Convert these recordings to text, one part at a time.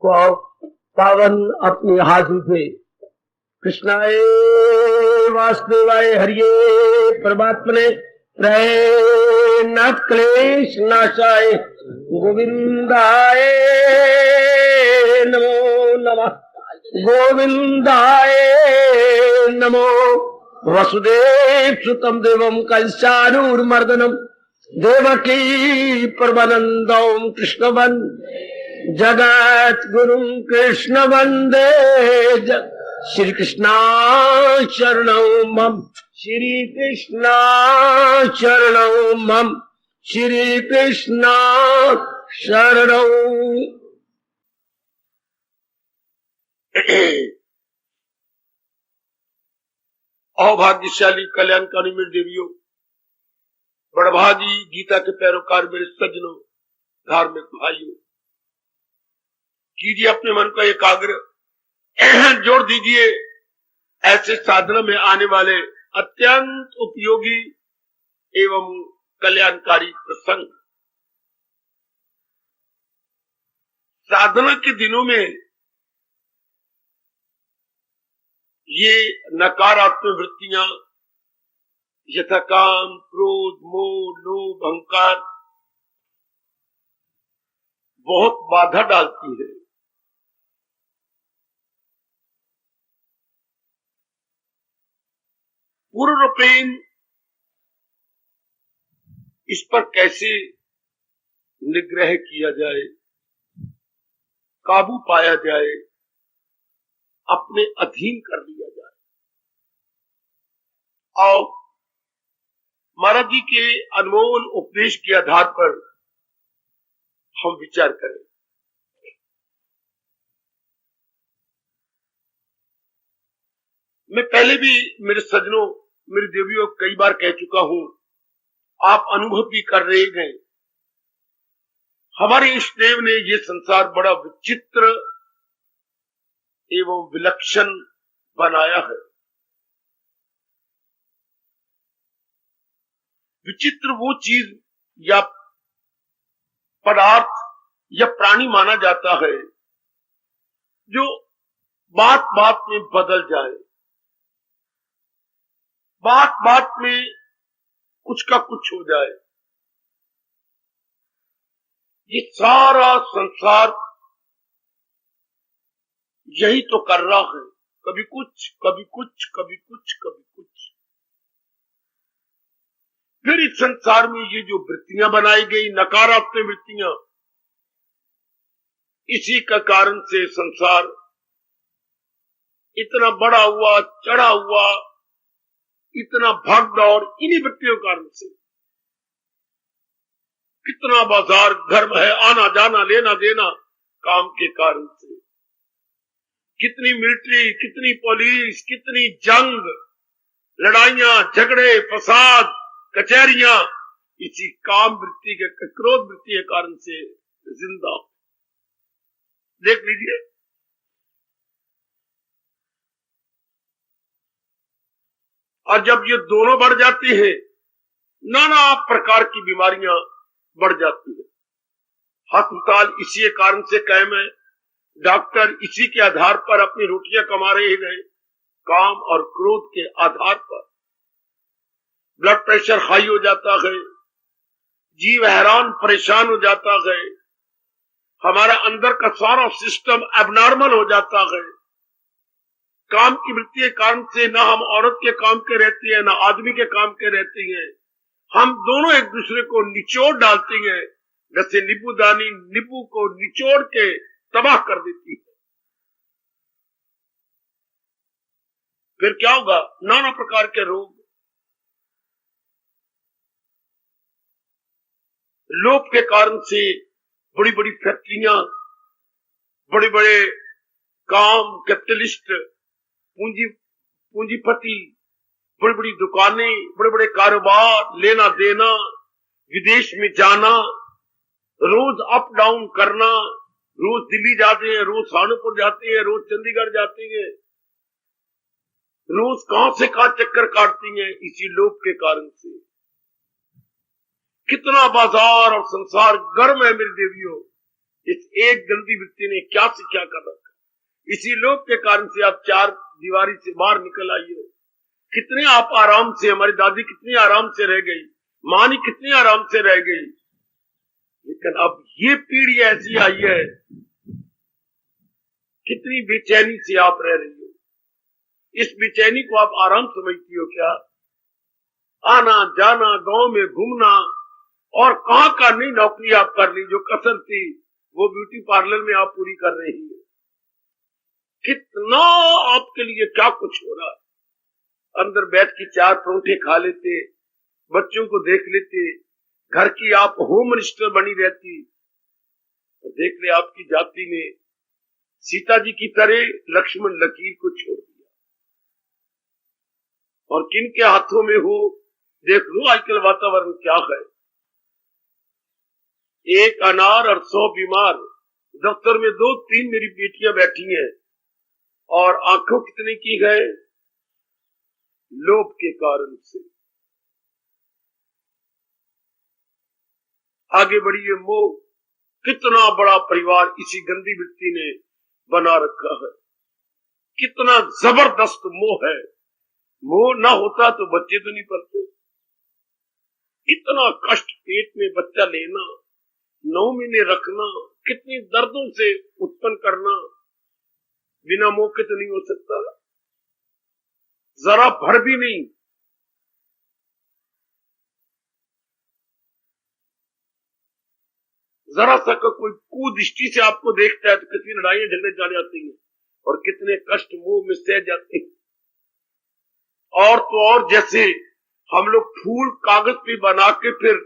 पावन अपनी हाथी थे। कृष्णाय वासुदेवाय हरिये परमात्मने न क्लेश नाशाय गोविंदाय नमो नमः। गोविंदाय नमो। वसुदेव सुतम देवम कंसानुर्मर्दनम देवकी परमानंदम कृष्ण जगत गुरु कृष्ण वंदे श्री कृष्णा शरणं मम। श्री कृष्णा शरणं मम। श्री कृष्णा शरणं। अभाग्यशाली कल्याणकारी मेरे देवियों, बड़भागी गीता के पैरोकार मेरे सज्जनों, धार्मिक भाइयों, कीजिए अपने मन का एकाग्र, जोड़ दीजिए ऐसे साधना में आने वाले अत्यंत उपयोगी एवं कल्याणकारी प्रसंग। साधना के दिनों में ये नकारात्मक वृत्तियां यथा काम, क्रोध, मोह, लोभ, अहंकार बहुत बाधा डालती है। पूर्णरूपेण इस पर कैसे निग्रह किया जाए, काबू पाया जाए, अपने अधीन कर लिया जाए। और महाराज जी के अनमोल उपदेश के आधार पर हम विचार करें। मैं पहले भी मेरे सज्जनों, मेरी देवियों कई बार कह चुका हूं, आप अनुभव भी कर रहे हैं। हमारे इष्ट देव ने ये संसार बड़ा विचित्र एवं विलक्षण बनाया है। विचित्र वो चीज या पदार्थ या प्राणी माना जाता है जो बात बात में बदल जाए, बात बात में कुछ का कुछ हो जाए। ये सारा संसार यही तो कर रहा है, कभी कुछ कभी कुछ कभी कुछ कभी कुछ। फिर इस संसार में ये जो वृत्तियां बनाई गई, नकारात्मक वृत्तियां, इसी का कारण से संसार इतना बड़ा हुआ, चढ़ा हुआ, इतना भाग दौड़ इन्हीं वृत्तियों के कारण से। कितना बाजार घर में है, आना जाना लेना देना काम के कारण से। कितनी मिलिट्री, कितनी पुलिस, कितनी जंग, लड़ाइयां, झगड़े, फसाद, कचहरियां इसी काम वृत्ति के, क्रोध वृत्ति के कारण से जिंदा। देख लीजिए, और जब ये दोनों बढ़ जाती है, नाना प्रकार की बीमारियां बढ़ जाती है। अस्पताल इसी कारण से कायम है, डॉक्टर इसी के आधार पर अपनी रोटियां कमा रहे हैं, काम और क्रोध के आधार पर। ब्लड प्रेशर हाई हो जाता है, जीव हैरान परेशान हो जाता है, हमारा अंदर का सारा सिस्टम एबनॉर्मल हो जाता है। काम की वृत्ति के कारण से ना हम औरत के काम के रहते हैं, ना आदमी के काम के रहते हैं। हम दोनों एक दूसरे को निचोड़ डालते हैं, जैसे नींबूदानी नींबू को निचोड़ के तबाह कर देती है। फिर क्या होगा? नाना प्रकार के रोग, लोभ के कारण से बड़ी बड़ी फैक्ट्रियां, बड़े बड़े काम, कैपिटलिस्ट, पूंजीपति, बड़ी बड़ी दुकानें, बड़े बड़े कारोबार, लेना देना, विदेश में जाना, रोज अप डाउन करना, रोज दिल्ली जाते हैं, रोज सहारनपुर जाते हैं, रोज चंडीगढ़ जाते हैं, रोज कहां से कहां चक्कर काटती हैं, इसी लोभ के कारण से। कितना बाजार और संसार गर्म है मेरी देवियों, इस एक गंदी वृत्ति ने क्या से क्या कर रखा। इसी लोभ के कारण से आप चार दीवारी से बाहर निकल आई हो। कितने आप आराम से, हमारी दादी कितनी आराम से रह गई, मानी कितनी आराम से रह गई, लेकिन अब ये पीढ़ी ऐसी आई है, कितनी बेचैनी से आप रह रही हो। इस बेचैनी को आप आराम समझती हो क्या? आना जाना, गांव में घूमना, और कहां का नई नौकरी आप कर ली, जो कसर थी वो ब्यूटी पार्लर में आप पूरी कर रही है। कितना आपके लिए क्या कुछ हो रहा है। अंदर बैठ के चार परोठे खा लेते, बच्चों को देख लेते, घर की आप होम मिनिस्टर बनी रहती। देख ले आपकी जाति ने सीता जी की तरह लक्ष्मण लकीर को छोड़ दिया। और किन के हाथों में हो, देख लो आजकल वातावरण क्या है। एक अनार और 100 बीमार। दफ्तर में 2-3 मेरी बेटियां बैठी हैं, और आंखों कितने की गए? लोभ के कारण से। आगे बढ़िए मोह। कितना बड़ा परिवार इसी गंदी वृत्ति ने बना रखा है। कितना जबरदस्त मोह है। मोह ना होता तो बच्चे तो नहीं पलते। इतना कष्ट पेट में बच्चा लेना, 9 महीने रखना, कितनी दर्दों से उत्पन्न करना, बिना मोह के तो नहीं हो सकता। जरा भर भी नहीं। जरा सा कोई कुदृष्टि से आपको देखता है तो कितनी लड़ाइयां झगड़े चल जाती हैं, और कितने कष्ट मुंह में सह जाते हैं। और तो और, जैसे हम लोग फूल कागज पे बना के फिर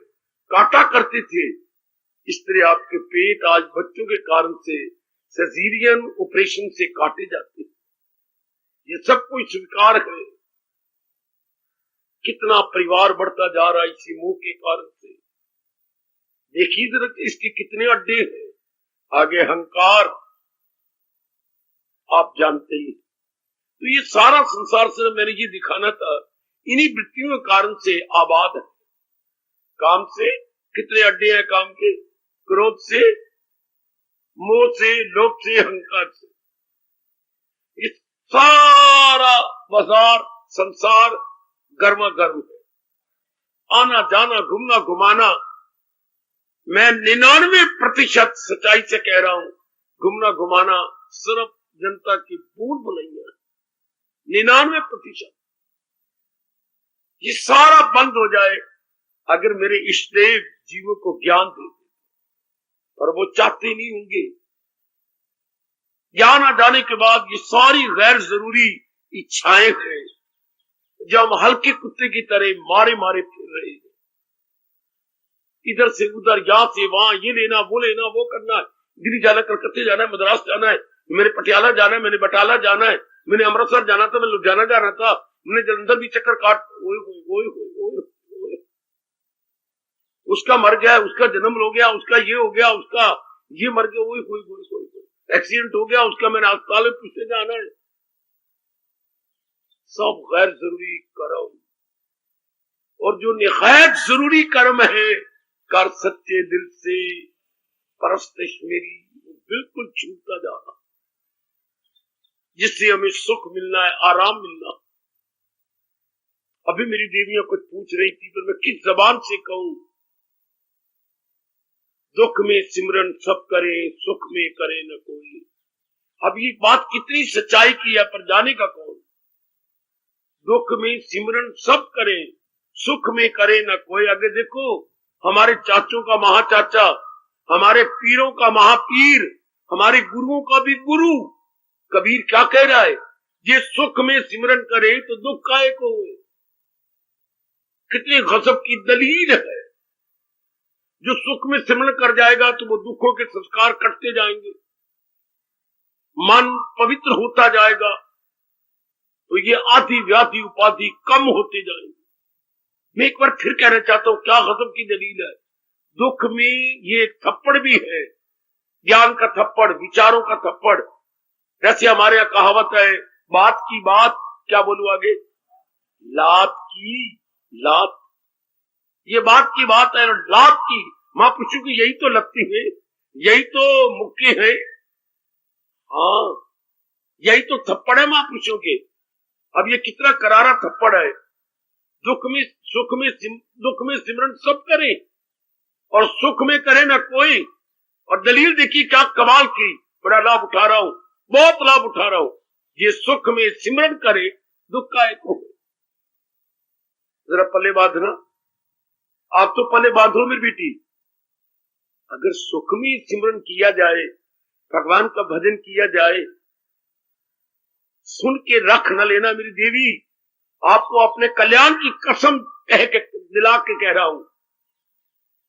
काटा करते थे, इस तरह आपके पेट आज बच्चों के कारण से सर्जरियन ऑपरेशन से काटे जाते हैं। ये सब कुछ स्वीकार है। कितना परिवार बढ़ता जा रहा है इसी मुंह के कारण से। देखिए जरा इसके कितने अड्डे हैं। आगे अहंकार, आप जानते ही। तो ये सारा संसार से मैंने ये दिखाना था, इन्हीं वृत्तियों के कारण से आबाद है। काम से कितने अड्डे हैं काम के? क्रोध से, मोह से, लोभ से, अहंकार से। ये सारा बाजार संसार गर्मा गर्म है। आना जाना, घूमना घुमाना। मैं 99% सच्चाई से कह रहा हूं, घूमना घुमाना सिर्फ जनता की भूल भुलैया। 99%। ये सारा बंद हो जाए अगर मेरे इष्ट देव जीवों को ज्ञान दे, और वो चाहते नहीं होंगे। ज्ञान आ जाने के बाद ये सारी गैर जरूरी इच्छाएं हैं जो हम हल्के कुत्ते की तरह मारे मारे फिर रहे हैं। इधर से उधर, यहां से वहां, ये लेना, वो करना है। दिल्ली जाना, कलकत्ते जाना है, मद्रास जाना है, मैंने पटियाला जाना है, मैंने बटाला जाना है, मैंने अमृतसर जाना था, मैं लुधियाना जाना था, मैंने जलंधर भी चक्कर काट। उसका मर गया, उसका जन्म हो गया, उसका ये हो गया, उसका ये मर गया, एक्सीडेंट हो गया, उसका मैंने अस्पताल में पूछने जाना है। सब गैर जरूरी कर्म। और जो निहायत जरूरी कर्म है, कर सच्चे दिल से परस्तिश मेरी, बिल्कुल छूटता जा रहा, जिससे हमें सुख मिलना है, आराम मिलना। अभी मेरी देवियां कुछ पूछ रही थी, तो मैं किस जबान से कहूं? दुख में सिमरन सब करे, सुख में करे न कोई। अब ये बात कितनी सच्चाई की है, पर जाने का कौन? दुख में सिमरन सब करे, सुख में करे न कोई। आगे देखो, हमारे चाचों का महाचाचा, हमारे पीरों का महापीर, हमारे गुरुओं का भी गुरु कबीर क्या कह रहा है? ये सुख में सिमरन करे तो दुख काहे को हुए। कितनी गजब की दलील है। जो सुख में सिमरन कर जाएगा तो वो दुखों के संस्कार कटते जाएंगे, मन पवित्र होता जाएगा, तो ये आदि व्याधि उपाधि कम होते जाएंगे। मैं एक बार फिर कहना चाहता हूं, क्या गजब की दलील है। दुख में ये एक थप्पड़ भी है, ज्ञान का थप्पड़, विचारों का थप्पड़। जैसे हमारे यहाँ कहावत है, बात की बात, क्या बोलूं आगे, लात की लात। ये बात की बात है, लात की। महापुरुषों की यही तो लगती है, यही तो मुक्ति है। हाँ, यही तो थप्पड़ है महापुरुषों के। अब ये कितना करारा थप्पड़ है। दुख में सिमरन सब करें और सुख में करे ना कोई। और दलील देखिए क्या कमाल की, बड़ा लाभ उठा रहा हूं, बहुत लाभ उठा रहा हूं। ये सुख में सिमरन करे, दुख का एक हो। जरा पल्ले बांधना, आप तो पल्ले बांधो मेरी बेटी। अगर सुख में सिमरन किया जाए, भगवान का भजन किया जाए, सुन के रख न लेना मेरी देवी, आपको अपने कल्याण की कसम कह के दिला के कह रहा हूं।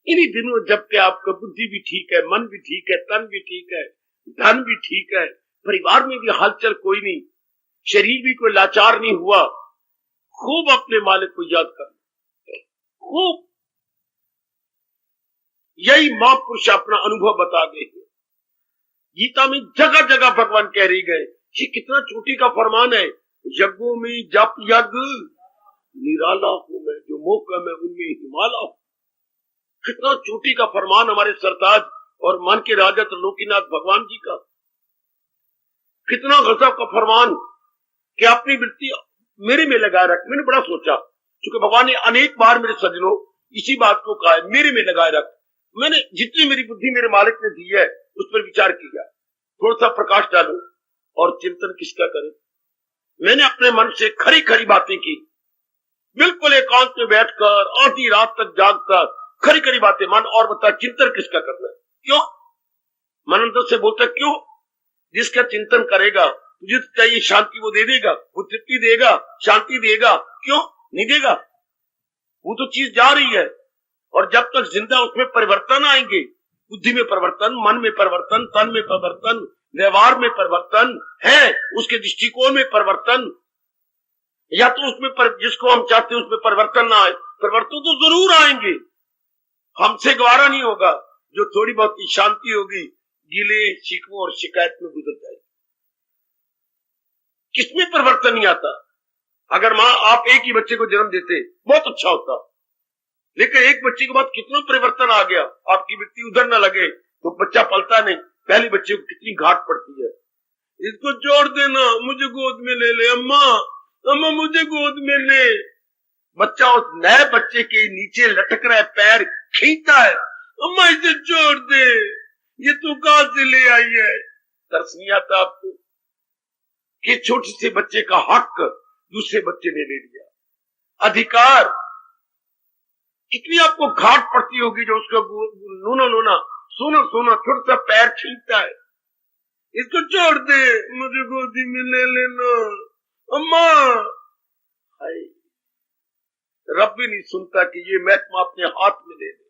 इन्हीं दिनों जबकि आपका बुद्धि भी ठीक है, मन भी ठीक है, तन भी ठीक है, धन भी ठीक है, परिवार में भी हलचल कोई नहीं, शरीर भी कोई लाचार नहीं हुआ, खूब अपने मालिक को याद करना, खूब। यही महापुरुष अपना अनुभव बता गए हैं। गीता में जगह जगह भगवान कह रही गए। ये कितना चोटी का फरमान है। यज्ञों में जप यज्ञ निराला हूं मैं, जो मोक्ष में उनमें हिमालय हूं। कितना चोटी का फरमान हमारे सरताज और मन के राजा त्रिलोकीनाथ भगवान जी का। कितना गजब का फरमान कि अपनी वृत्ति मेरे में लगाए रख। मैंने बड़ा सोचा, क्योंकि भगवान ने अनेक बार मेरे सज्जनों इसी बात को कहा है, मेरे में लगाए रख। मैंने जितनी मेरी बुद्धि मेरे मालिक ने दी है उस पर विचार किया, थोड़ा सा प्रकाश डालूं और चिंतन किसका करें। मैंने अपने मन से खरी खरी बातें की, बिल्कुल एकांत में बैठकर आधी रात तक जागकर खरी खरी बातें। मन और बता, चिंतन किसका करना है? क्यों? मन अंदर से बोलता क्यों? जिसका चिंतन करेगा तुझे तो चाहिए शांति, वो दे देगा, वो तृप्ति देगा, शांति देगा। क्यों नहीं देगा? वो तो चीज जा रही है, और जब तक जिंदा उसमें परिवर्तन आएंगे, बुद्धि में परिवर्तन, मन में परिवर्तन, तन में परिवर्तन, व्यवहार में परिवर्तन है, उसके दृष्टिकोण में परिवर्तन, या तो उसमें जिसको हम चाहते हैं उसमें परिवर्तन ना आए। परिवर्तन तो जरूर आएंगे, हमसे गवारा नहीं होगा। जो थोड़ी बहुत की शांति होगी, गिले शिकवों और शिकायत में गुजर जाएगी। किसमें परिवर्तन नहीं आता? अगर माँ आप एक ही बच्चे को जन्म देते बहुत अच्छा होता, लेकिन एक बच्चे के बाद कितना परिवर्तन आ गया। आपकी वृत्ति उधर न लगे तो बच्चा पलता नहीं। पहले बच्चे को कितनी घाट पड़ती है, इसको जोड़ देना, मुझे गोद में ले ले अम्मा, अम्मा मुझे गोद में ले। बच्चा उस नए बच्चे के नीचे लटक रहा है, पैर खींचता है, अम्मा इसे जोड़ दे, ये तू कहां से ले आई है। तरस नहीं आता आपको कि छोटे से बच्चे का हक दूसरे बच्चे ने ले लिया, अधिकार। कितनी आपको घाट पड़ती होगी जो उसका नूना नूना सोना सोना छोटा सा पैर खींचता है, इसको छोड़ दे, मुझे गोदी में ले लेना अम्मा। हाय, रब भी नहीं सुनता कि ये महकमा अपने हाथ में ले ले।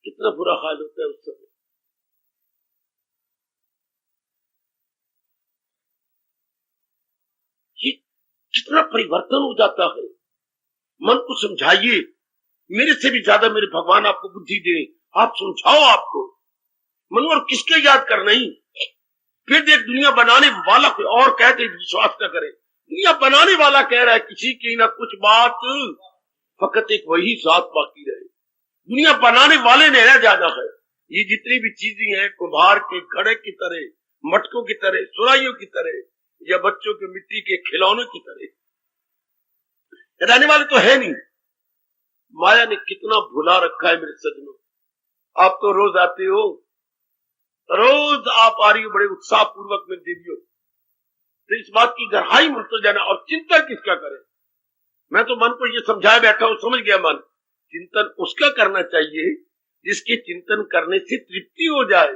कितना बुरा हाल होता है उस समय। ये कितना परिवर्तन हो जाता है। मन को समझाइए, मेरे से भी ज्यादा मेरे भगवान आपको बुद्धि दे, आप समझाओ आपको। मन और किसके याद कर नहीं। फिर देख, दुनिया बनाने वाला कोई और कहते विश्वास न करे। दुनिया बनाने वाला कह रहा है किसी की ना कुछ बात, फकत एक वही जात बाकी रहे। दुनिया बनाने वाले ने रह जाना है। ये जितनी भी चीजें हैं, कुम्हार के घड़े की तरह, मटकों की तरह, सुराइयों की तरह, या बच्चों के मिट्टी के खिलौनों की तरह रहने वाले तो है नहीं। माया ने कितना भुला रखा है मेरे सज्जनों। आप तो रोज आते हो, रोज आप आ रही हो बड़े उत्साह पूर्वक मेरे देवियों, तो इस बात की गहराई में तो जाना। और चिंतन किसका करे? मैं तो मन को ये समझाया बैठा हूं, समझ गया मन। चिंतन उसका करना चाहिए जिसके चिंतन करने से तृप्ति हो जाए,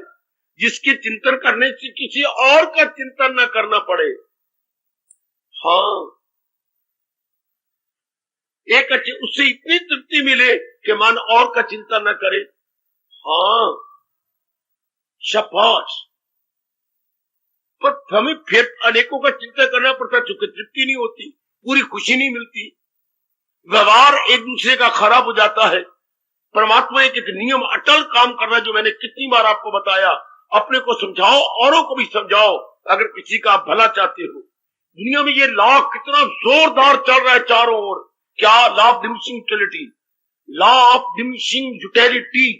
जिसके चिंतन करने से किसी और का चिंतन न करना पड़े। हाँ, एक अच्छे उससे इतनी तृप्ति मिले कि मन और का चिंतन न करे। हाँ, शाबाश। पर हमें फिर अनेकों का चिंतन करना पड़ता, चूंकि तृप्ति नहीं होती, पूरी खुशी नहीं मिलती, व्यवहार एक दूसरे का खराब हो जाता है। परमात्मा एक नियम अटल काम करना, जो मैंने कितनी बार आपको बताया। अपने को समझाओ, औरों को भी समझाओ, अगर किसी का आप भला चाहते हो। दुनिया में ये लॉ कितना जोरदार चल रहा है चारों ओर। क्या? Law of diminishing utility. Law of diminishing utility,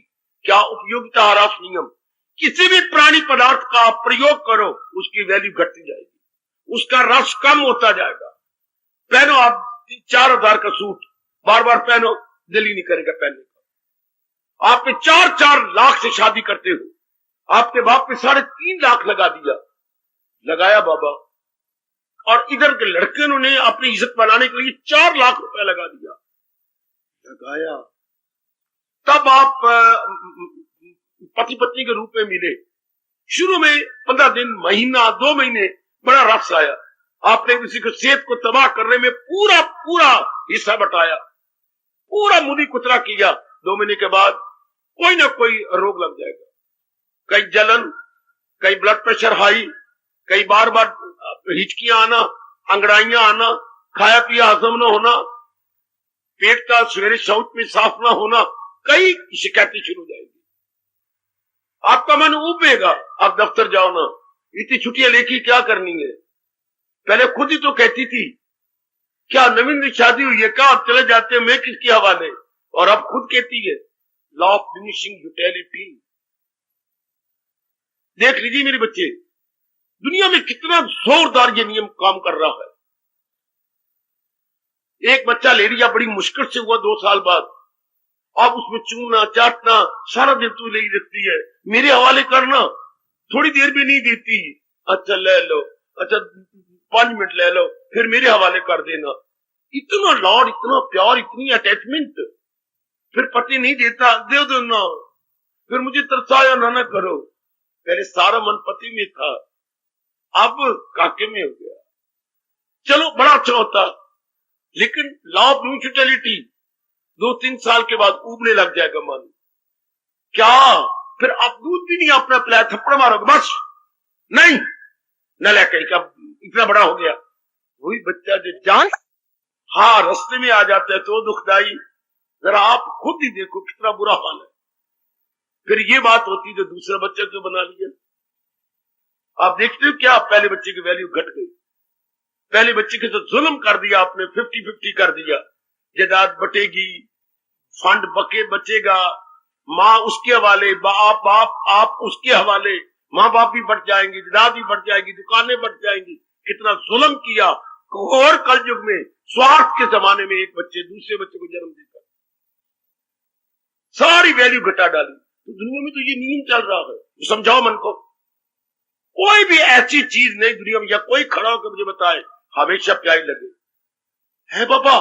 क्या उपयोगिता ह्रास नियम। किसी भी प्राणी पदार्थ का आप प्रयोग करो उसकी वैल्यू घटती जाएगी, उसका रस कम होता जाएगा। पहनो आप 4,000 का सूट, बार बार पहनो, दिल ही नहीं करेगा पहनने का। आपने 4-4 लाख से शादी करते हो, आपके बाप ने 3.5 लाख लगा दिया, लगाया बाबा, और इधर के लड़के ने अपनी इज्जत बनाने के लिए 4 लाख रुपया लगा दिया, लगाया। तब आप पति पत्नी के रूप में मिले। शुरू में 15 दिन, महीना, 2 महीने बड़ा रस आया, आपने किसी को सेहत को तबाह करने में पूरा पूरा हिस्सा बटाया, पूरा मुदी कुतरा किया। 2 महीने के बाद कोई ना कोई रोग लग जाएगा, कहीं जलन, कहीं ब्लड प्रेशर हाई, कहीं बार बार हिचकियां आना, अंगड़ाइयां आना, खाया पिया हजम न होना, पेट का सवेरे शौच में साफ ना होना, कई शिकायतें शुरू हो जाएगी। आपका मन उबेगा, आप दफ्तर जाओ ना, इतनी छुट्टियां लेके क्या करनी है। पहले खुद ही तो कहती थी, क्या नवीन की शादी हुई है, क्या आप चले जाते हैं, मैं किसके हवाले, और अब खुद कहती है लॉ ऑफ डिमिनिशिंग यूटिलिटी। देख लीजिए मेरे बच्चे, दुनिया में कितना जोरदार ये नियम काम कर रहा है। एक बच्चा ले लिया, बड़ी मुश्किल से हुआ 2 साल बाद, अब उसमें चूना चाटना सारा दिन तू ले रखती है, मेरे हवाले करना, थोड़ी देर भी नहीं देती, अच्छा ले लो, अच्छा 5 मिनट ले लो, फिर मेरे हवाले कर देना। इतना लाड, इतना प्यार, इतनी अटैचमेंट। फिर पति नहीं देता, दे दो ना, फिर मुझे तरसाया ना करो। पहले सारा मन पति में था, अब काके में हो गया। चलो बड़ा अच्छा होता, लेकिन लॉ ऑफ म्यूचुअलिटी 2-3 साल के बाद उबने लग जाएगा मन। क्या फिर आप दूध भी नहीं अपना पिलाया, थप्पड़ मारोगे बस, नहीं न लेकर का इतना बड़ा हो गया। वही बच्चा जो जान हाँ रास्ते में आ जाता है तो दुखदाई। जरा आप खुद ही देखो कितना बुरा हाल है। फिर ये बात होती जो दूसरा बच्चा क्यों बना लिया। आप देखते हो क्या, पहले बच्चे की वैल्यू घट गई, पहले बच्चे के साथ जुल्म कर दिया आपने, 50-50 कर दिया, जायदाद बटेगी, फंड बचेगा, माँ उसके हवाले, बाप आप उसके हवाले, माँ बाप भी बढ़ जाएंगे, जायदाद भी बढ़ जाएगी, दुकानें बढ़ जाएंगी। कितना जुल्म किया। और कलयुग में स्वार्थ के जमाने में एक बच्चे दूसरे बच्चे को जन्म देकर सारी वैल्यू घटा डाली। तो दुनिया में तो ये नियम चल रहा है, समझाओ मन को। कोई भी ऐसी चीज नहीं दुनिया में, या कोई खड़ा होकर मुझे बताए हमेशा प्यारी लगे है बाबा।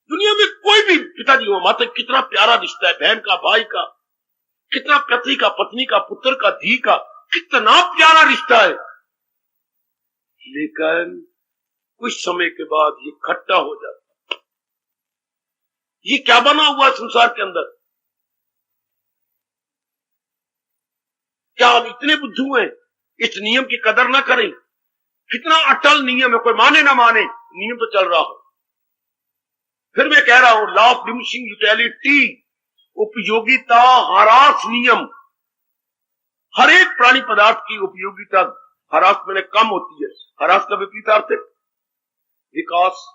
दुनिया में कोई भी पिताजी हो, माता, कितना प्यारा रिश्ता है, बहन का, भाई का, कितना पति का, पत्नी का, पुत्र का, धी का, कितना प्यारा रिश्ता है। लेकिन कुछ समय के बाद ये खट्टा हो जाता। ये क्या बना हुआ संसार के अंदर? क्या हम इतने बुद्धू हैं इस नियम की कदर ना करें? कितना अटल नियम है, कोई माने ना माने, नियम तो चल रहा है। फिर मैं कह रहा हूं, लॉ ऑफ डिमिनिशिंग यूटिलिटी, उपयोगिता ह्रास नियम। हर एक प्राणी पदार्थ की उपयोगिता ह्रास में कम होती है। ह्रास का विपरीत अर्थ है विकास।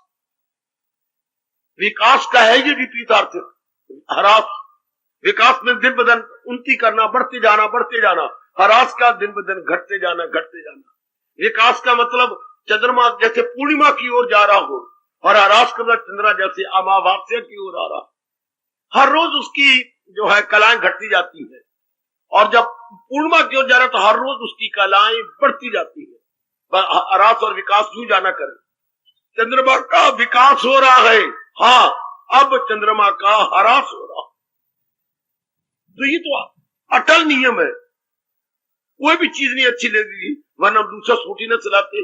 विकास का है ये विपरीत अर्थ ह्रास। विकास में दिन ब दिन उन्नति करना, बढ़ते जाना, बढ़ते जाना। ह्रास का दिन ब दिन घटते जाना, घटते जाना। विकास का मतलब चंद्रमा जैसे पूर्णिमा की ओर जा रहा हो, और ह्रास का मतलब चंद्रमा जैसे अमावास्या की ओर आ रहा। हर रोज उसकी जो है कलाएं घटती जाती है, और जब पूर्णिमा की ओर जा रहा तो हर रोज उसकी कलाएं बढ़ती जाती है। ह्रास और विकास यूं जाना करें। चंद्रमा का विकास हो रहा है, हाँ, अब चंद्रमा का ह्रास हो रहा। तो ये तो अटल नियम है। कोई भी चीज नहीं अच्छी लगेगी, वरना हम दूसरा सूट ही न चलाते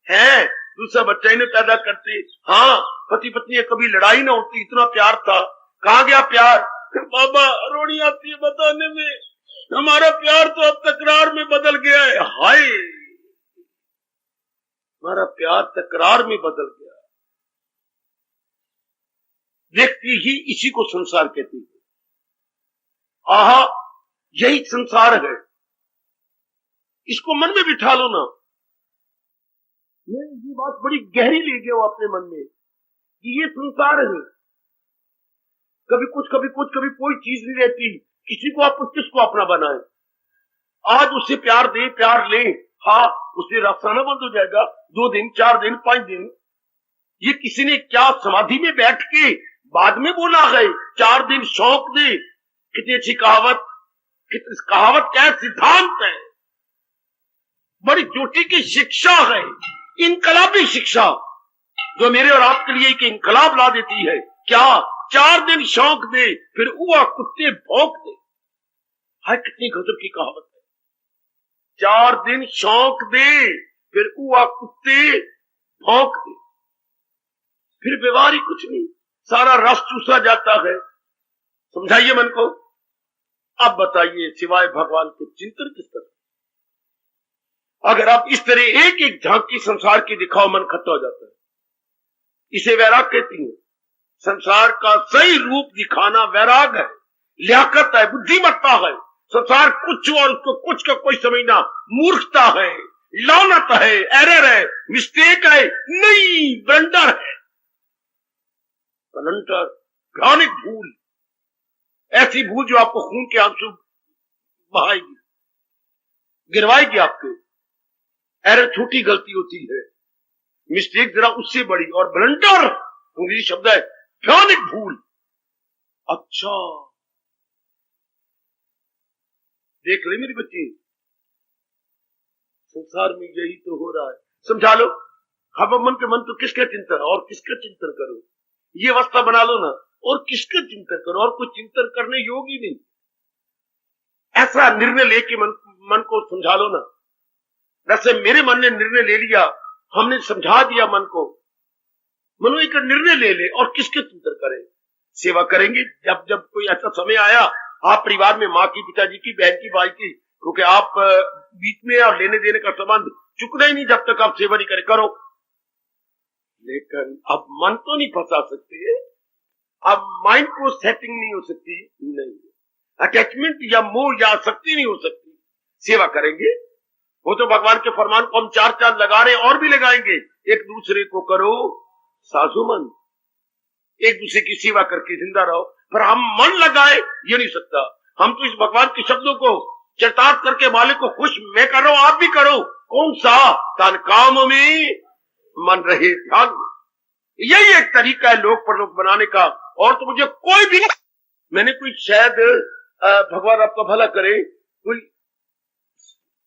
हैं, दूसरा बच्चा ही न पैदा करते। हाँ, पति पत्नी कभी लड़ाई ना होती, इतना प्यार था। कहाँ गया प्यार? बाबा रोनी आती है बताने में, हमारा प्यार तो अब तकरार में बदल गया है। हाय, हमारा प्यार तकरार में बदल गया। व्यक्ति ही इसी को संसार कहती है। आहा, यही संसार है। इसको मन में बिठा लो ना। मैं ये बात बड़ी गहरी ले गया हूं अपने मन में कि ये संसार है। कभी कुछ कभी कोई चीज नहीं रहती। किसी को आप किसको अपना बनाए, आज उससे प्यार दे, प्यार ले, हाँ उससे रास्ताना बंद हो जाएगा। 2 दिन, 4 दिन, 5 दिन। ये किसी ने क्या समाधि में बैठ के बाद में बोला है, 4 दिन शौक दे। कितनी अच्छी कहावत, कितनी कहावत क्या सिद्धांत है, बड़ी चोटी की शिक्षा है, इनकलाबी शिक्षा जो मेरे और आपके लिए एक इनकलाब ला देती है। क्या 4 दिन शौक दे, फिर हुआ कुत्ते भौंक दे। हाय कितनी गजब की कहावत है। 4 दिन शौक दे, फिर हुआ कुत्ते भौंक दे। फिर व्यवहार ही कुछ नहीं, सारा रस चूसा जाता है। समझाइए मन को। अब बताइए सिवाय भगवान के चिंतन किस तरह। अगर आप इस तरह एक एक झांकी संसार की दिखाओ, मन खट्टा हो जाता है। इसे वैराग कहती है। संसार का सही रूप दिखाना वैराग है, लियाकत है, बुद्धिमत्ता है। संसार कुछ और उसको कुछ का कोई समझना मूर्खता है, लानत है, एरर है, मिस्टेक है, नहीं ब्लंडर है। ब्लंडर, भयानक भूल, ऐसी भूल जो आपको खून के आंसू बहाएगी, गिरवाएगी आपके। एरर छोटी गलती होती है, मिस्टेक जरा उससे बड़ी, और ब्लंडर अंग्रेजी शब्द है, भयानक भूल। अच्छा देख ले मेरी बच्ची, संसार में यही तो हो रहा है। समझा लो। अब मन के मन तो किसका चिंतन और किसका चिंतन करो, ये अवस्था बना लो ना। और किसका चिंतन करो, और कुछ चिंतन करने योगी नहीं। ऐसा निर्णय लेके मन को समझा लो ना। वैसे मेरे मन ने निर्णय ले लिया, हमने समझा दिया मन को। मनो एक निर्णय ले ले और किसके चिंतन करें। सेवा करेंगे जब जब कोई ऐसा समय आया, आप परिवार में माँ की, पिताजी की, बहन की, भाई की, क्योंकि आप बीच में और लेने देने का संबंध चुकना ही नहीं जब तक आप सेवा नहीं करें। करो, लेकिन अब मन तो नहीं फंसा सकते, अब माइंड को सेटिंग नहीं हो सकती, नहीं अटैचमेंट या मोह या आसक्ति नहीं हो सकती। सेवा करेंगे, वो तो भगवान के फरमान को हम 4 चांद लगा रहे हैं और भी लगाएंगे। एक दूसरे को करो साजुमन, एक दूसरे की सेवा करके जिंदा रहो। पर हम मन लगाए ये नहीं सकता। हम तो इस भगवान के शब्दों को चरितार्थ करके मालिक को खुश मैं कर रहा हूं, आप भी करो। कौन सा? तन काम में मन रहे ध्यान। यही एक तरीका है लोक परलोक बनाने का, और तो मुझे कोई भी नहीं। मैंने कोई शायद भगवान आपका भला करे, कोई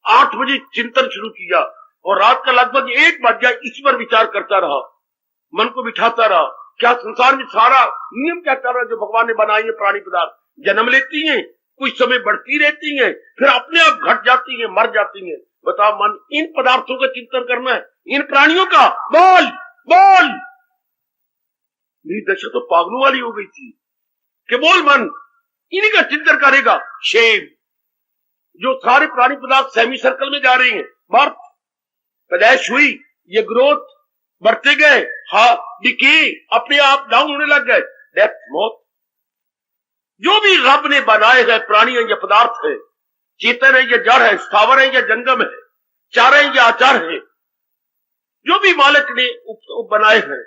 8 बजे चिंतन शुरू किया और रात का लगभग 1 बज गया। इस पर विचार करता रहा, मन को बिठाता रहा। क्या संसार में सारा नियम क्या कर रहा है जो भगवान ने बनाई है? प्राणी पदार्थ जन्म लेती हैं, कुछ समय बढ़ती रहती हैं, फिर अपने आप घट जाती हैं, मर जाती हैं। बताओ मन इन पदार्थों का चिंतन करना है, इन प्राणियों का? बोल बोल। मेरी दशा तो पागलों वाली हो गई थी कि बोल मन इन्हीं का चिंतन करेगा। शेम जो सारे प्राणी पदार्थ सेमी सर्कल में जा रहे हैं, बर्थ पैदाइश हुई, ये ग्रोथ, बढ़ते गए, हाँ डिके, अपने आप डाउन होने लग गए, डेथ मौत। जो भी रब ने बनाए गए प्राणी है या पदार्थ है, चेतन है या जड़ है, स्थावर है या जंगम है, चार है या आचार है, जो भी मालिक ने बनाए हैं,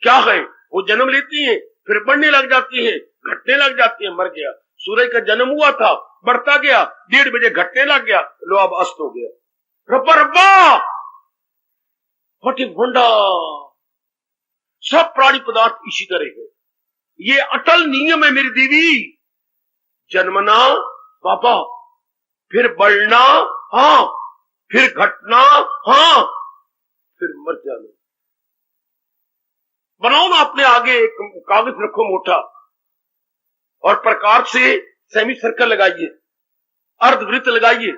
क्या है? वो जन्म लेती हैं, फिर बढ़ने लग जाती हैं, घटने लग जाती हैं। मर गया, सूरज का जन्म हुआ था, बढ़ता गया, 1:30 बजे घटने लग गया, लो अब अस्त हो गया। रब्बा रब्बा व्हाट ए वंडर। सब प्राणी पदार्थ इसी तरह है। ये अटल नियम है मेरी देवी। जन्मना बाबा, फिर बढ़ना, हाँ, फिर घटना, हाँ, फिर मर जाना। बनाओ ना अपने आगे एक कागज रखो मोटा, और प्रकार से सेमी सर्कल लगाइए, अर्धवृत्त लगाइए,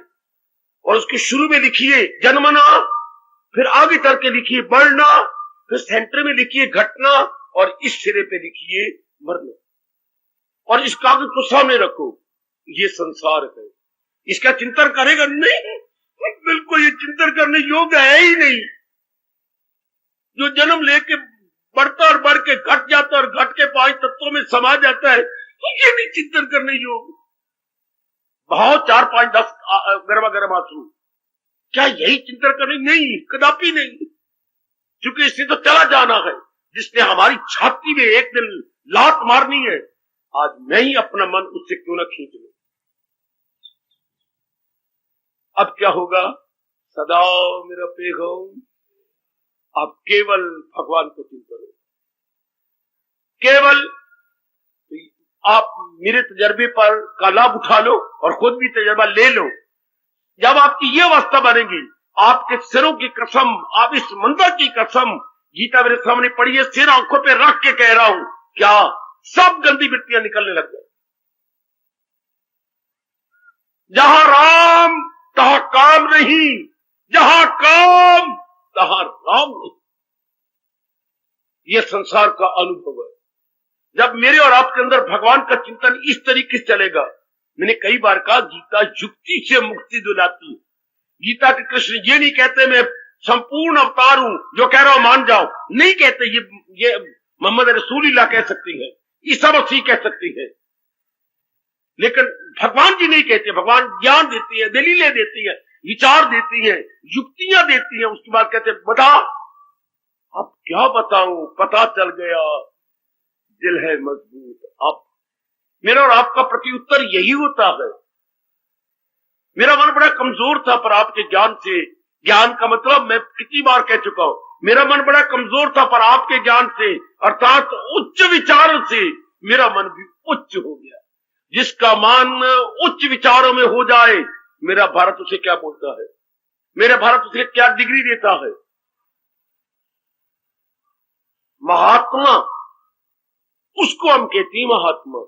और उसके शुरू में लिखिए जन्मना, फिर आगे चल के लिखिए बढ़ना, फिर सेंटर में लिखिए घटना, और इस सिरे पे लिखिए मरना। और इस कागज को सामने रखो। ये संसार है, इसका चिंतन करेगा नहीं, बिल्कुल ये चिंतन करने योग्य है ही नहीं। जो जन्म लेके बढ़ता और बढ़ के घट जाता और घट के 5 तत्वों में समा जाता है, ये नहीं चिंतन करने योग्य। भाव 4, 5, 10 गर्मा गर्म आंसू, क्या यही चिंतन करने? नहीं, कदापि नहीं। क्योंकि इससे तो चला जाना है, जिसने हमारी छाती में एक दिन लात मारनी है, आज मैं ही अपना मन उससे क्यों ना खींच लूं। अब क्या होगा? सदा मेरा पैगाम, आप केवल भगवान को चिंतन करो। केवल आप मेरे तजर्बे पर का लाभ उठा लो और खुद भी तजर्बा ले लो। जब आपकी ये अवस्था बनेगी, आपके सिरों की कसम, आप इस मंदिर की कसम, गीता मेरे सामने पड़ी है, सिर आंखों पे रख के कह रहा हूं, क्या सब गंदी मिट्टियां निकलने लग गई। जहां राम तहां काम नहीं, जहां काम तहां राम नहीं। यह संसार का अनुभव है। जब मेरे और आपके अंदर भगवान का चिंतन इस तरीके से चलेगा, मैंने कई बार कहा, गीता युक्ति से मुक्ति दिलाती है। गीता के कृष्ण ये नहीं कहते मैं संपूर्ण अवतार हूं, जो कह रहा हूं मान जाओ, नहीं कहते। ये मोहम्मद रसूलुल्लाह कह सकती है, ईसा मसीह कह सकती है, लेकिन भगवान जी नहीं कहते। भगवान ज्ञान देती है, दलीलें देती है, विचार देती है, युक्तियां देती है। उसके बाद कहते बता, अब क्या बताऊं, पता चल गया, दिल है मजबूत। अब मेरा और आपका प्रत्युत्तर यही होता है। मेरा मन बड़ा कमजोर था, पर आपके ज्ञान से, ज्ञान का मतलब मैं कितनी बार कह चुका हूं, मेरा मन बड़ा कमजोर था, पर आपके ज्ञान से अर्थात उच्च विचारों से मेरा मन भी उच्च हो गया। जिसका मन उच्च विचारों में हो जाए, मेरा भारत उसे क्या बोलता है, मेरा भारत उसे क्या डिग्री देता है? महात्मा, उसको हम कहते हैं महात्मा।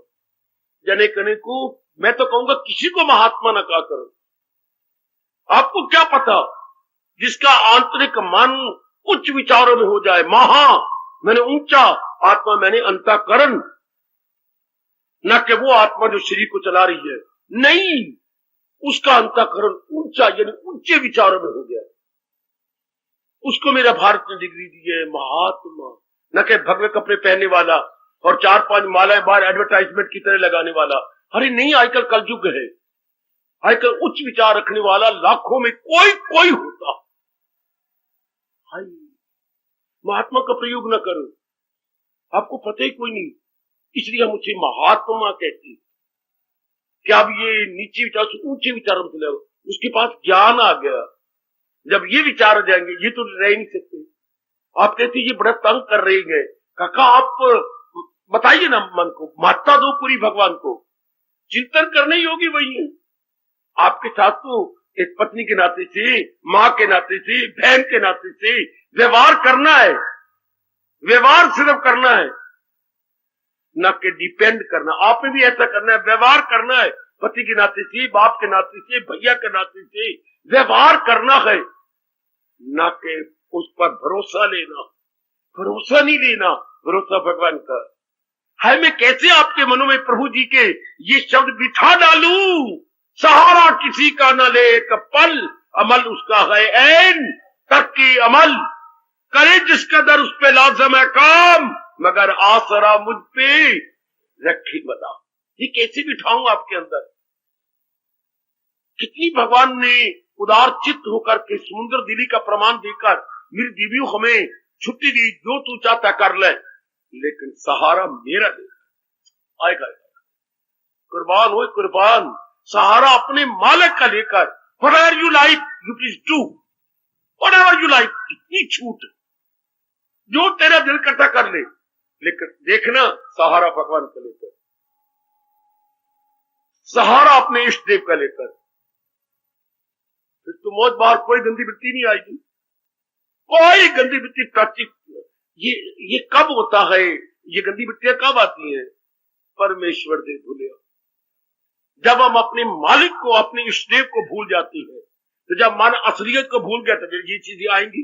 जने कने को मैं तो कहूंगा किसी को महात्मा ना कहा करो। आपको क्या पता, जिसका आंतरिक मन उच्च विचारों में हो जाए, महा मैंने ऊंचा, आत्मा मैंने अंतःकरण, न कि वो आत्मा जो शरीर को चला रही है, नहीं, उसका अंतःकरण ऊंचा यानी ऊंचे विचारों में हो गया। उसको मेरा भारत ने डिग्री दी है महात्मा, न कि भगवे कपड़े पहनने वाला और 4-5 मालाएं बाहर एडवर्टाइजमेंट की तरह लगाने वाला। अरे नहीं, आजकल कलयुग है, आजकल उच्च विचार रखने वाला लाखों में कोई होता। हाय, महात्मा का प्रयोग न करो, आपको पता ही कोई नहीं, इसलिए हम उसे महात्मा कहते हैं। क्या अब ये नीचे विचार से ऊंचे विचारों में चले, उसके पास ज्ञान आ गया। जब ये विचार आ जाएंगे, ये तो रह ही नहीं सकते। आप कहते ये बड़ा तंग कर रहे हैं, काका आप बताइए ना, मन को महत्ता दो पूरी, भगवान को चिंतन करने योगी वही है। आपके साथ तो एक पत्नी के नाते से, मां के नाते से, बहन के नाते से व्यवहार करना है, व्यवहार सिर्फ करना है, न कि डिपेंड करना। आपने भी ऐसा करना है, व्यवहार करना है, पति के नाते से, बाप के नाते से, भैया के नाते से व्यवहार करना है, न कि उस पर भरोसा लेना। भरोसा नहीं लेना, भरोसा भगवान का है। मैं कैसे आपके मनों में प्रभु जी के ये शब्द बिठा डालूं, सहारा किसी का न ले एक पल, अमल उसका है ऐन तक की अमल, करे जिसका दर उस पे लाजम है काम, मगर आसरा मुझ पे रखी बता। ये कैसे बिठाऊं आपके अंदर? कितनी भगवान ने उदार चित्त होकर के समुद्र दिली का प्रमाण देकर मेरी दिव्यों हमें छुट्टी दी, जो तू चाहता कर ले, लेकिन सहारा मेरा दे आएगा। कुर्बान हो कुर्बान, सहारा अपने मालिक का लेकर, whatever you like you please do, whatever you like, इतनी छूट, जो तेरा दिल करता कर ले, लेकिन देखना सहारा भगवान का लेकर, सहारा अपने इष्ट देव का लेकर, फिर तो मौज बाहर कोई गंदी वृत्ति नहीं आएगी, कोई गंदी वृत्ति टच। ये कब होता है, ये गंदी वृत्तियां कब आती हैं? परमेश्वर दे भूले, जब हम अपने मालिक को, अपने इष्ट देव को भूल जाती है। तो जब मन असलियत को भूल गया तो फिर ये चीजें आएंगी।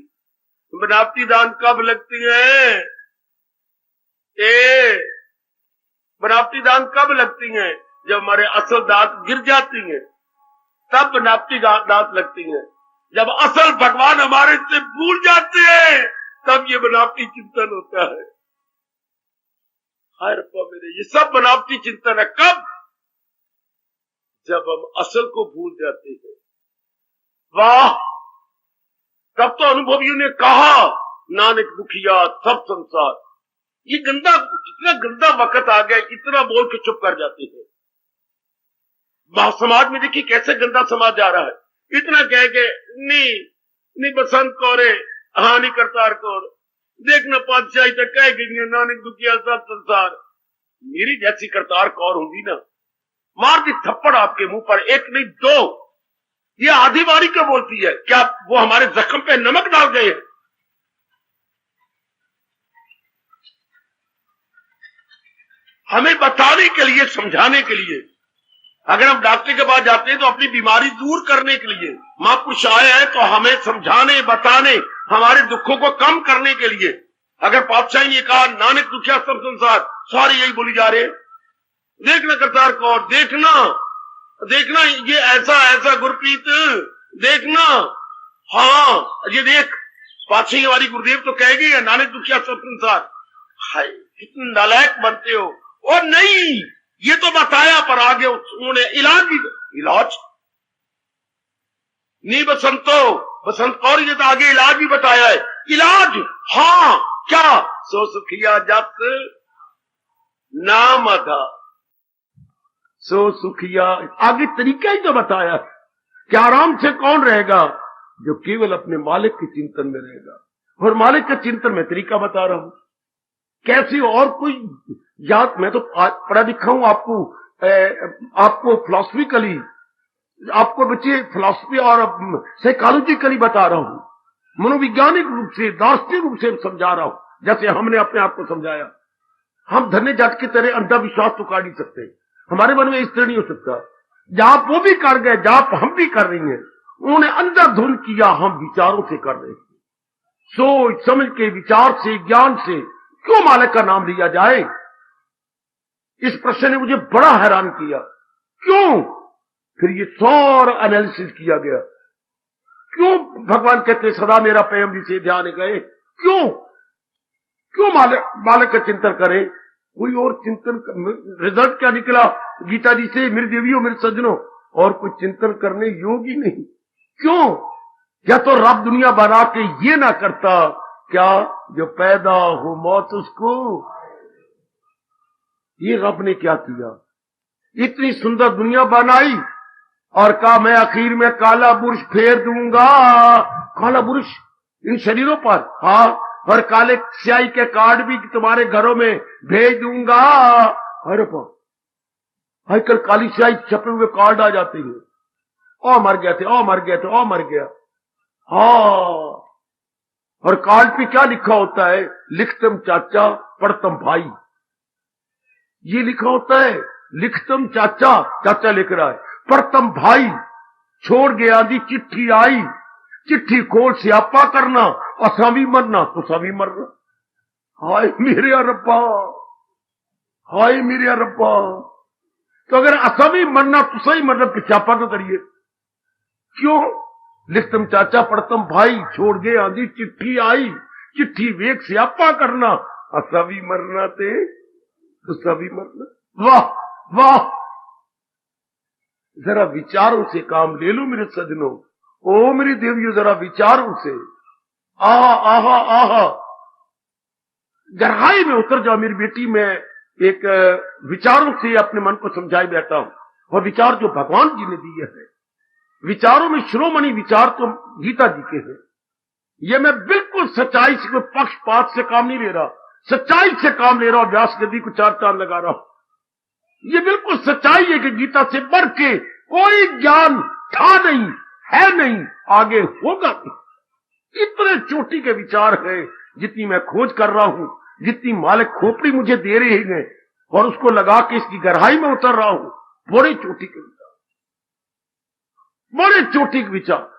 बनावटी दान कब लगती है? बनावटी दान कब लगती हैं? जब हमारे असल दांत गिर जाती हैं, तब बनावटी दांत लगती हैं। जब असल भगवान हमारे से भूल जाते हैं, तब ये बनावटी चिंतन होता है। हाय रब्बा मेरे, ये सब बनावटी चिंतन है। कब? जब हम असल को भूल जाते हैं। वाह, तब तो अनुभवियों ने कहा, नानक दुखिया सब संसार, ये गंदा, इतना गंदा वक्त आ गया, इतना बोल के चुप कर जाते हैं। समाज में देखिए कैसे गंदा समाज जा रहा है, इतना कह के नी बसंत कौर हाँ नी करतार कौर, देखना पातशाही तक कह गई नानक दुखिया सब संसार। मेरी जैसी करतार कौर होगी ना, मार दी थप्पड़ आपके मुंह पर, एक नहीं दो। ये आधी बारी क्यों बोलती है? क्या वो हमारे जख्म पे नमक डाल गए हैं? हमें बताने के लिए, समझाने के लिए। अगर हम डॉक्टर के पास जाते हैं तो अपनी बीमारी दूर करने के लिए, महापुरुष आए हैं तो हमें समझाने, बताने, हमारे दुखों को कम करने के लिए। अगर पातशाही ने कहा नानक दुखिया सब संसार, सारे यही बोली जा रहे हैं। देखना करतार कौर, देखना ये ऐसा गुरप्रीत, देखना हाँ ये देख, पातशाही वाली गुरुदेव तो कह गई है नानक दुखिया सब संसार। हाय कितने नालायक बनते हो। और नहीं, ये तो बताया, पर आगे उन्होंने इलाज नहीं बसंत कौर, ये तो आगे इलाज भी बताया है। इलाज हाँ क्या, सो सुखिया जत नाम अधा, सो सुखिया, आगे तरीका ही तो बताया कि आराम से कौन रहेगा, जो केवल अपने मालिक के चिंतन में रहेगा। और मालिक के चिंतन में तरीका बता रहा हूं कैसे। और कोई याद, मैं तो पढ़ा लिखा हूं, आपको फिलॉसफिकली, आपको बच्चे फिलॉसफी और साइकोलॉजिकली बता रहा हूं, मनोवैज्ञानिक रूप से, दार्शनिक रूप से समझा रहा हूं, जैसे हमने अपने आप को समझाया। हम धन्य जाट की तरह अंधविश्वास तो काट नहीं सकते, हमारे मन में इस तरह नहीं हो सकता। जाप वो भी कर गए, जाप हम भी कर रही हैं। उन्होंने अंधाधुन किया, हम विचारों से कर रहे हैं। सोच समझ के, विचार से, ज्ञान से क्यों मालिक का नाम लिया जाए? इस प्रश्न ने मुझे बड़ा हैरान किया। क्यों? फिर ये सारा एनालिसिस किया गया। क्यों भगवान कहते सदा मेरा प्रेम जी से ध्यान गए? क्यों मालिक का चिंतन करें? कोई और चिंतन, रिजल्ट क्या निकला गीता जी से, मेरे देवियों मेरे सज्जनों, और कोई चिंतन करने योग्य नहीं। क्यों? या तो रब दुनिया बना के ये ना करता, क्या जो पैदा हो मौत उसको। ये रब ने क्या किया? इतनी सुंदर दुनिया बनाई और कहा मैं आखिर में काला बुर्श फेर दूंगा, काला बुर्श इन शरीरों पर, हाँ, और काले स्याही के कार्ड भी तुम्हारे घरों में भेज दूंगा। अरे आजकल काली स्याही छपे हुए कार्ड आ जाते हैं, ओ मर गए थे, ओ मर गए थे, ओ मर गया। हाँ, और कार्ड पे क्या लिखा होता है? लिखतम चाचा पढ़तम भाई, ये लिखा होता है। लिखतम चाचा, चाचा लिख रहा है, पढ़तम भाई, छोड़ गया दी चिट्ठी आई, चिट्ठी खोल स्यापा करना, असा भी मरना तुसा भी मरना। हाय मेरे रब्बा, हाय मेरे रब्बा। तो अगर असा भी मरना तुसा ही मरना, स्यापा तो करिए। क्यों? लिखतम चाचा पढ़तम भाई, छोड़ गए आंधी चिट्ठी आई, चिट्ठी वेख स्यापा करना, असा भी मरना ते तुसा भी मरना। वाह वाह, जरा विचारों से काम ले लो मेरे सजनों, ओ मेरी देवियों, जरा विचारों से आहा आहा आहा गहराई में उतर जाओ मेरी बेटी। मैं एक विचारों से अपने मन को समझाए बैठा हूं, और विचार जो भगवान जी ने दिए हैं, विचारों में शिरोमणि विचार तो गीता जी के हैं। ये मैं बिल्कुल सच्चाई से, पक्षपात से काम नहीं ले रहा, सच्चाई से काम ले रहा हूं। व्यास नदी को 4 चांद लगा रहा हूं। ये बिल्कुल सच्चाई है कि गीता से बढ़ के कोई ज्ञान था नहीं, है नहीं, आगे होगा नहीं। इतने चोटी के विचार है, जितनी मैं खोज कर रहा हूं, जितनी मालिक खोपड़ी मुझे दे रहे हैं, और उसको लगा के इसकी गहराई में उतर रहा हूं। बड़े चोटी के विचार, बड़े चोटी के विचार।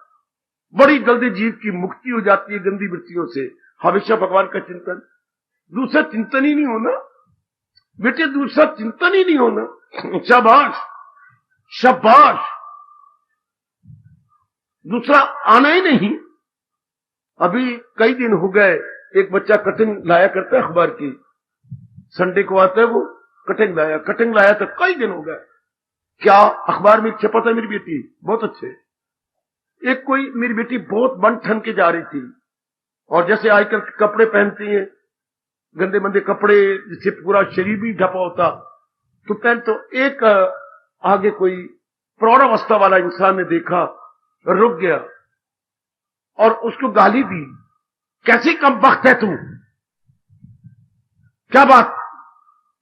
बड़ी जल्दी जीव की मुक्ति हो जाती है गंदी वृत्तियों से। हमेशा भगवान का चिंतन, दूसरा चिंतन ही नहीं होना बेटे, दूसरा चिंतन ही नहीं होना। शाबाश शाबाश, दूसरा आना ही नहीं। अभी कई दिन हो गए, एक बच्चा कटिंग लाया करता है अखबार की, संडे को आता है वो, कटिंग लाया तो कई दिन हो गए। क्या अखबार में छपा था मेरी बेटी, बहुत अच्छे। एक कोई मेरी बेटी बहुत बन ठन के जा रही थी, और जैसे आजकल कपड़े पहनती है, गंदे मंदे कपड़े जिससे पूरा शरीर भी ढपा होता, तो पहले तो एक आगे कोई प्रौढ़ावस्था वाला इंसान ने देखा, रुक गया और उसको गाली दी, कैसी कम वक्त है तू, क्या बात,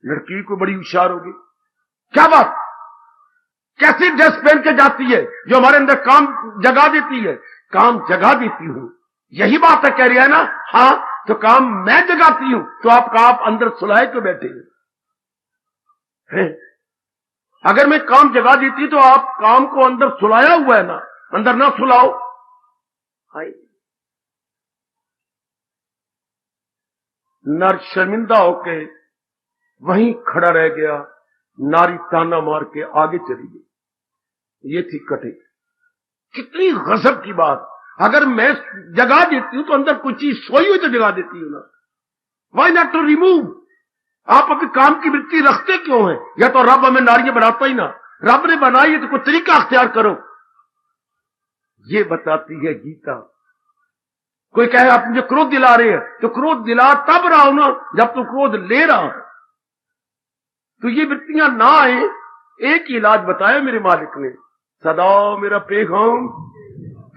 लड़की को बड़ी होशियार होगी, क्या बात, कैसी ड्रेस पहन के जाती है जो हमारे अंदर काम जगा देती है, काम जगा देती हूं, यही बात है, कह रही है ना, हाँ तो काम मैं जगाती हूं, तो आप अंदर सुलाए क्यों बैठे हैं? अगर मैं काम जगा देती तो आप काम को अंदर सुलाया हुआ है ना, अंदर ना सुलाओ। हाय, नर शर्मिंदा होके वहीं खड़ा रह गया, नारी ताना मार के आगे चली गई। ये थी कटे। कितनी गजब की बात, अगर मैं जगा देती हूं तो अंदर कुछ चीज सोई हुई तो जगा देती हूं ना, वाई नॉट टू रिमूव। आप अपने काम की वृत्ति रखते क्यों हैं? या तो रब हमें नारियां बनाता ही ना, रब ने बनाई है तो कोई तरीका अख्तियार करो। ये बताती है गीता। कोई कहे आप मुझे क्रोध दिला रहे हैं, तो क्रोध दिला तब रहा हूं ना जब तू क्रोध ले रहा है। तो ये वृत्तियां ना आए, एक ही इलाज बताया मेरे मालिक ने, सदा मेरा पैगाम।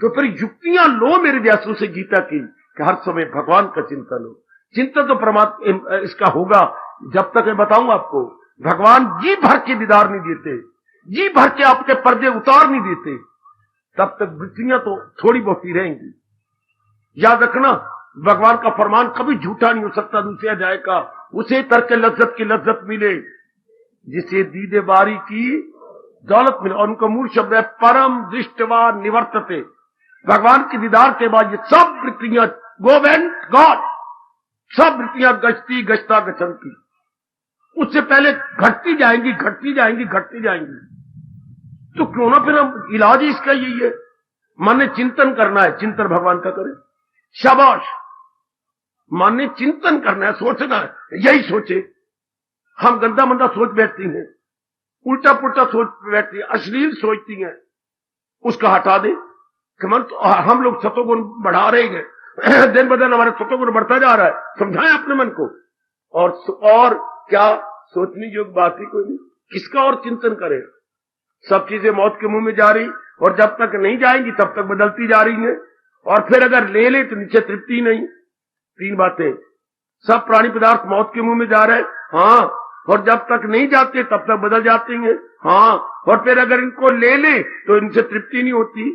तो फिर युक्तियां लो मेरे जैसों से गीता की, कि हर समय भगवान का चिंतन हो। चिंतन तो परमात्मा इसका होगा जब तक मैं बताऊंगा आपको, भगवान जी भर के दीदार नहीं देते, जी भर के आपके पर्दे उतार नहीं देते, तब तक वृत्तियां तो थोड़ी बहुत ही रहेंगी। याद रखना, भगवान का फरमान कभी झूठा नहीं हो सकता। दूसरे अध्याय का, उसे तर्क लज्जत की लज्जत मिले जिसे दीदे बारी की दौलत मिले। और उनका मूल शब्द है परम दृष्टवा निवर्तते। भगवान के दीदार के बाद ये सब वृत्तियां गो वेन गॉड, सब वृत्तियां गचती गचता गचनती, उससे पहले घटती जाएंगी घटती जाएंगी घटती जाएंगी। तो क्यों ना फिर हम, इलाज ही इसका यही है, मन ने चिंतन करना है, चिंतन भगवान का करें, शाबाश। मन ने चिंतन करना है, सोचना है, यही सोचे। हम गंदा मंदा सोच बैठती हैं, उल्टा पुल्टा सोच बैठती है, अश्लील सोचती हैं, उसका हटा दे। हम लोग सतोगुण बढ़ा रहे हैं, दिन ब दिन हमारे सतोगुण बढ़ता जा रहा है। समझाएं अपने मन को। और क्या सोचने योग्य बात ही कोई नहीं, किसका और चिंतन करें। सब चीजें मौत के मुंह में जा रही, और जब तक नहीं जाएंगी तब तक बदलती जा रही हैं। और फिर अगर ले ले तो नीचे तृप्ति नहीं। तीन बातें, सब प्राणी पदार्थ मौत के मुंह में जा रहे हैं, हाँ, और जब तक नहीं जाते तब तक बदल जाते हैं, हाँ, और फिर अगर इनको ले ले तो इनसे तृप्ति नहीं होती।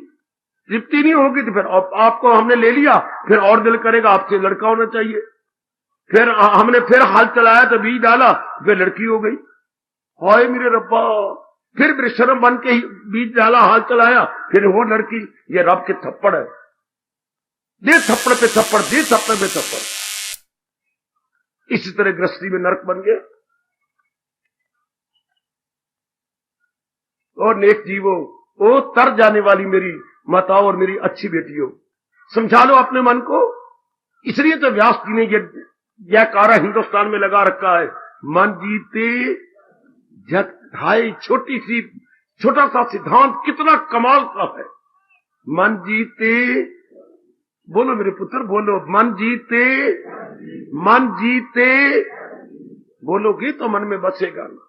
तृप्ति नहीं होगी तो फिर आपको हमने ले लिया, फिर और दिल करेगा आपसे लड़का होना चाहिए। फिर हमने फिर हाल चलाया तो बीज डाला, फिर लड़की हो गई। हाय मेरे रब्बा, फिर बेशर्म बन के बीज डाला, हाल चलाया, फिर वो लड़की। ये रब के थप्पड़ है, दे थप्पड़ पे थप्पड़, दे थप्पड़ पे थप्पड़। इसी तरह गृहस्थी में नरक बन गया। और नेक जीवो, ओ तर जाने वाली मेरी माताओं और मेरी अच्छी बेटियों, समझा लो अपने मन को। इसलिए तो व्यास जी ने यह कारा हिंदुस्तान में लगा रखा है, मन जीते जग। हाय, छोटा सा सिद्धांत कितना कमाल का है। मन जीते, बोलो मेरे पुत्र बोलो, मन जीते, मन जीते बोलोगे तो मन में बसेगा ना।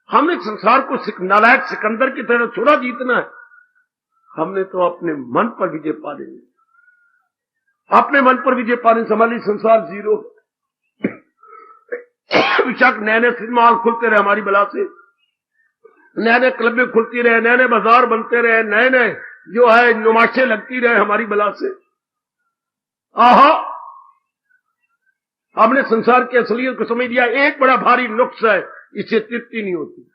हमने संसार को नालायक सिकंदर की तरह थोड़ा जीतना है, हमने तो अपने मन पर विजय पा लेनी। अपने मन पर विजय पाने से हमारी संसार जीरो। बेशक नए नए सिनेमा हॉल खुलते रहे हमारी बला से, नए नए क्लबें खुलती रहे, नए नए बाजार बनते रहे, नए नए जो है नुमाइशें लगती रहे हमारी बला से। आहा, हमने संसार की असलियत को समझ लिया। एक बड़ा भारी नुक्स है, इससे तृप्ति नहीं होती।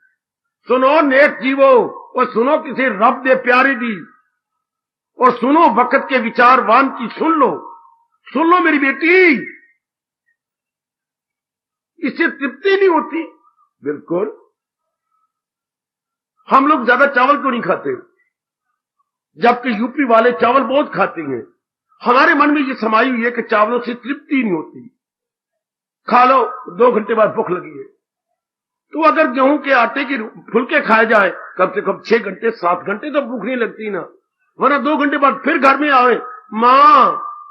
सुनो नेक जीवो, और सुनो किसी रब दे प्यारे दी, और सुनो वक्त के विचारवान की, सुन लो मेरी बेटी, इससे तृप्ति नहीं होती। बिल्कुल, हम लोग ज्यादा चावल क्यों नहीं खाते, जबकि यूपी वाले चावल बहुत खाते हैं। हमारे मन में ये समाई हुई है कि चावलों से तृप्ति नहीं होती। खा लो, 2 घंटे बाद भूख लगी है। तो अगर गेहूं के आटे के फुलके खाए जाए कम से कम 6 घंटे 7 घंटे तो भूख नहीं लगती ना, वरना 2 घंटे बाद फिर घर में आए, मां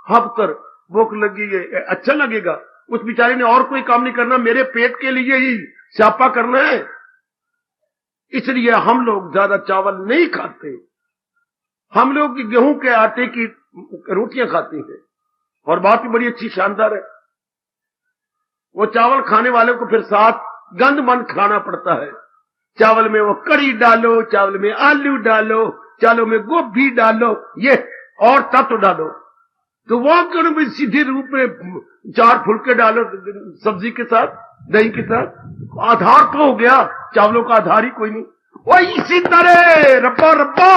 हफ्तर भूख लगी है, अच्छा लगेगा। उस बेचारे ने और कोई काम नहीं करना, मेरे पेट के लिए ही स्यापा करना है। इसलिए हम लोग ज्यादा चावल नहीं खाते, हम लोग गेहूं के आटे की रोटियां खाते हैं। और बात भी बड़ी अच्छी शानदार है, वो चावल खाने वाले को फिर साथ गंदमंद खाना पड़ता है। चावल में वो कड़ी डालो, चावल में आलू डालो, चावल में गोभी डालो, ये और तत्व डालो, तो वो क्यों भी सीधे रूप में 4 फुलके डालो सब्जी के साथ, दही के साथ, आधार तो हो गया, चावलों का आधार ही कोई नहीं। वो इसी तरह रब्बा रब्बा,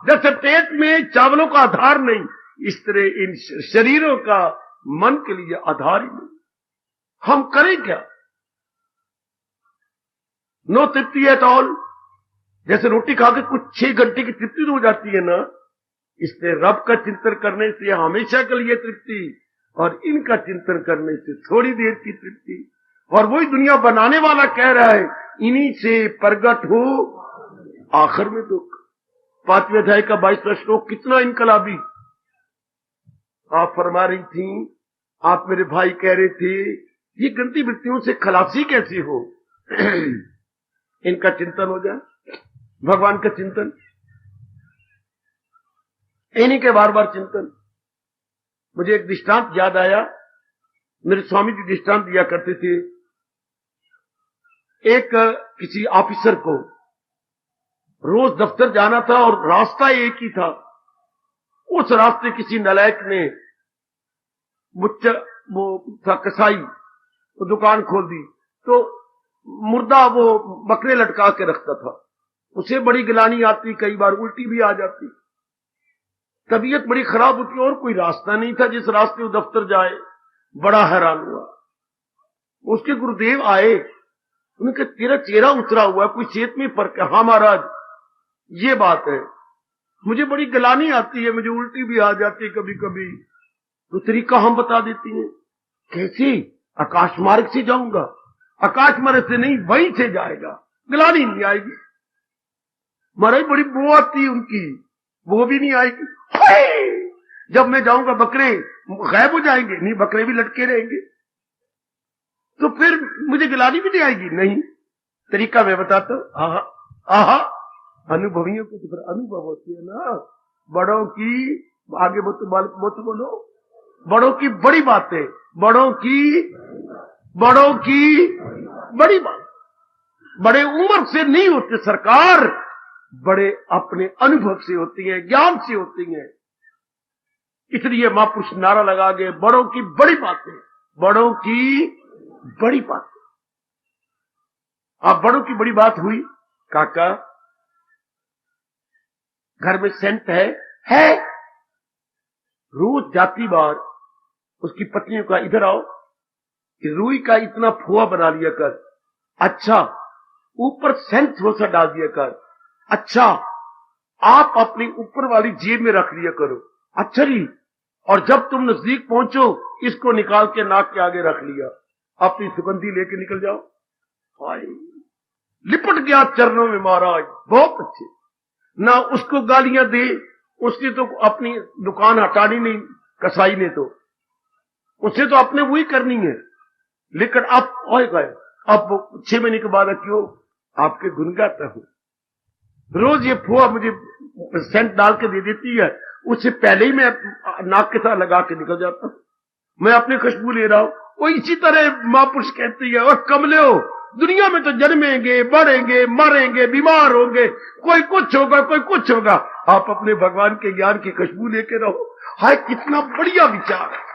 जैसे पेट में चावलों का आधार नहीं, इस तरह इन शरीरों का मन के लिए आधार ही नहीं। हम करें क्या? नो तृप्ति एट ऑल। जैसे रोटी खा के कुछ 6 घंटे की तृप्ति तो हो जाती है ना, इसलिए रब का चिंतन करने से हमेशा के लिए तृप्ति, और इनका चिंतन करने से थोड़ी देर की तृप्ति। और वही दुनिया बनाने वाला कह रहा है, इन्हीं से प्रगट हो आखिर में दुख। 5वें अध्याय का 22वां श्लोक कितना इनकलाबी। आप फरमा रही थी, आप मेरे भाई कह रहे थे, ये गंदी वृत्तियों से खलासी कैसी हो? इनका चिंतन हो जाए, भगवान का चिंतन, इन्हीं के बार बार चिंतन। मुझे एक दृष्टांत याद आया, मेरे स्वामी जी दृष्टांत दिया करते थे। एक किसी ऑफिसर को रोज दफ्तर जाना था और रास्ता एक ही था। उस रास्ते किसी नालायक ने वो था कसाई, वो दुकान खोल दी, तो मुर्दा वो बकरे लटका के रखता था। उसे बड़ी गिलानी आती, कई बार उल्टी भी आ जाती, तबीयत बड़ी खराब होती, और कोई रास्ता नहीं था जिस रास्ते वो दफ्तर जाए। बड़ा हैरान हुआ। उसके गुरुदेव आए, उनके तेरा चेहरा उतरा हुआ है, कोई चेत में फर्क है? हाँ महाराज, ये बात है, मुझे बड़ी गिलानी आती है, मुझे उल्टी भी आ जाती है कभी कभी। तो तरीका हम बता देती हैं। कैसे? आकाश मार्ग से जाऊंगा। आकाश मार्ग से नहीं, वहीं से जाएगा, गिलानी नहीं आएगी। महाराज बड़ी बो आती है उनकी, वो भी नहीं आएगी। जब मैं जाऊंगा बकरे गायब हो जाएंगे? नहीं, बकरे भी लटके रहेंगे। तो फिर मुझे गिलानी भी नहीं आएगी? नहीं। तरीका मैं बताता हूं। आहा, अनुभवियों को तो फिर अनुभव होती है ना। बड़ों की आगे वो तो बोलो, बड़ों की बड़ी बातें, बड़ों की बड़ी बात। बड़े उम्र से नहीं होते सरकार, बड़े अपने अनुभव से होती हैं, ज्ञान से होती हैं। इसलिए महापुरुष नारा लगा गए, बड़ों की बड़ी बातें, बड़ों की बड़ी बातें। अब बड़ों की बड़ी बात हुई, काका घर में सेंट है। रोज जाती बार उसकी पत्नियों का, इधर आओ, रुई का इतना फुआ बना लिया कर। अच्छा, ऊपर सेंट थोड़ा सा डाल दिया कर। अच्छा, आप अपनी ऊपर वाली जेब में रख लिया करो। अच्छा जी, और जब तुम नजदीक पहुंचो, इसको निकाल के नाक के आगे रख लिया, अपनी सुगंधी लेके निकल जाओ। हाय, लिपट गया चरणों में महाराज, बहुत अच्छे। ना उसको गालियां दे, उसने तो अपनी दुकान हटानी नहीं, कसाई ने तो, उसे तो अपने वही करनी है। लेकिन अब गए, अब 6 महीने के बाद क्यों आपके गुण गाता हूं। रोज ये फुआ मुझे सेंट डाल के दे देती है, उससे पहले ही मैं नाक के साथ लगा के निकल जाता हूं। मैं अपनी खुशबू ले रहा हूं। वो इसी तरह महापुरुष कहती है, और कमले हो, दुनिया में तो जन्मेंगे, बढ़ेंगे, मरेंगे, बीमार होंगे, कोई कुछ होगा, कोई कुछ होगा। आप अपने भगवान के ज्ञान की खुशबू लेके रहो। हाय, कितना बढ़िया विचार है।